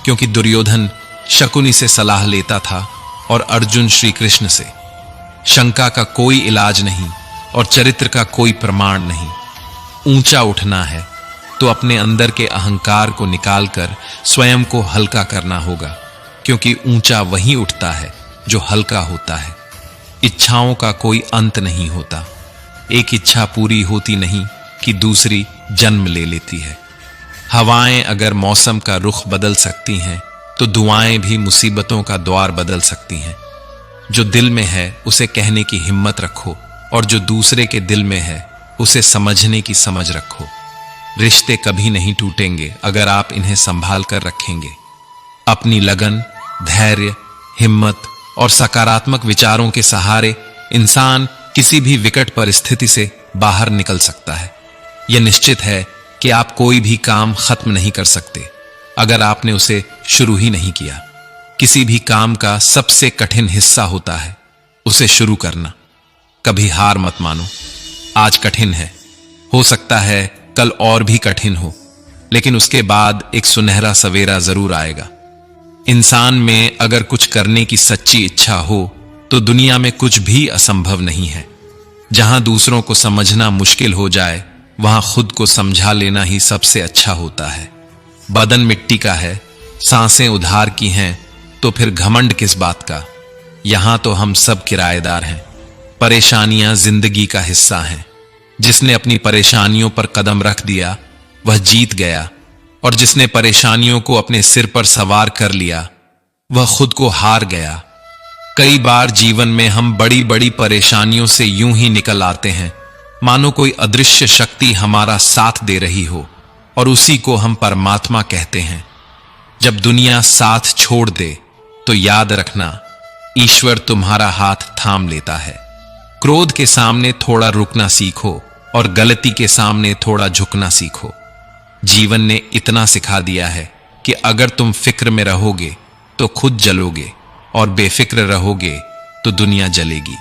A: क्योंकि दुर्योधन शकुनी से सलाह लेता था और अर्जुन श्री कृष्ण से। शंका का कोई इलाज नहीं और चरित्र का कोई प्रमाण नहीं। ऊंचा उठना है तो अपने अंदर के अहंकार को निकालकर स्वयं को हल्का करना होगा, क्योंकि ऊंचा वही उठता है जो हल्का होता है। इच्छाओं का कोई अंत नहीं होता। एक इच्छा पूरी होती नहीं कि दूसरी जन्म ले लेती है। हवाएं अगर मौसम का रुख बदल सकती हैं तो दुआएं भी मुसीबतों का द्वार बदल सकती हैं। जो दिल में है उसे कहने की हिम्मत रखो, और जो दूसरे के दिल में है उसे समझने की समझ रखो। रिश्ते कभी नहीं टूटेंगे अगर आप इन्हें संभाल कर रखेंगे। अपनी लगन, धैर्य, हिम्मत और सकारात्मक विचारों के सहारे इंसान किसी भी विकट परिस्थिति से बाहर निकल सकता है। यह निश्चित है कि आप कोई भी काम खत्म नहीं कर सकते अगर आपने उसे शुरू ही नहीं किया। किसी भी काम का सबसे कठिन हिस्सा होता है उसे शुरू करना। कभी हार मत मानो। आज कठिन है, हो सकता है कल और भी कठिन हो, लेकिन उसके बाद एक सुनहरा सवेरा जरूर आएगा। इंसान में अगर कुछ करने की सच्ची इच्छा हो तो दुनिया में कुछ भी असंभव नहीं है। जहां दूसरों को समझना मुश्किल हो जाए, वहां खुद को समझा लेना ही सबसे अच्छा होता है। बदन मिट्टी का है, सांसें उधार की हैं, तो फिर घमंड किस बात का। यहां तो हम सब किराएदार हैं। परेशानियां जिंदगी का हिस्सा हैं। जिसने अपनी परेशानियों पर कदम रख दिया वह जीत गया, और जिसने परेशानियों को अपने सिर पर सवार कर लिया वह खुद को हार गया। कई बार जीवन में हम बड़ी बड़ी परेशानियों से यूं ही निकल आते हैं मानो कोई अदृश्य शक्ति हमारा साथ दे रही हो, और उसी को हम परमात्मा कहते हैं। जब दुनिया साथ छोड़ दे तो याद रखना, ईश्वर तुम्हारा हाथ थाम लेता है। क्रोध के सामने थोड़ा रुकना सीखो और गलती के सामने थोड़ा झुकना सीखो। जीवन ने इतना सिखा दिया है कि अगर तुम फिक्र में रहोगे तो खुद जलोगे, और बेफिक्र रहोगे तो दुनिया जलेगी।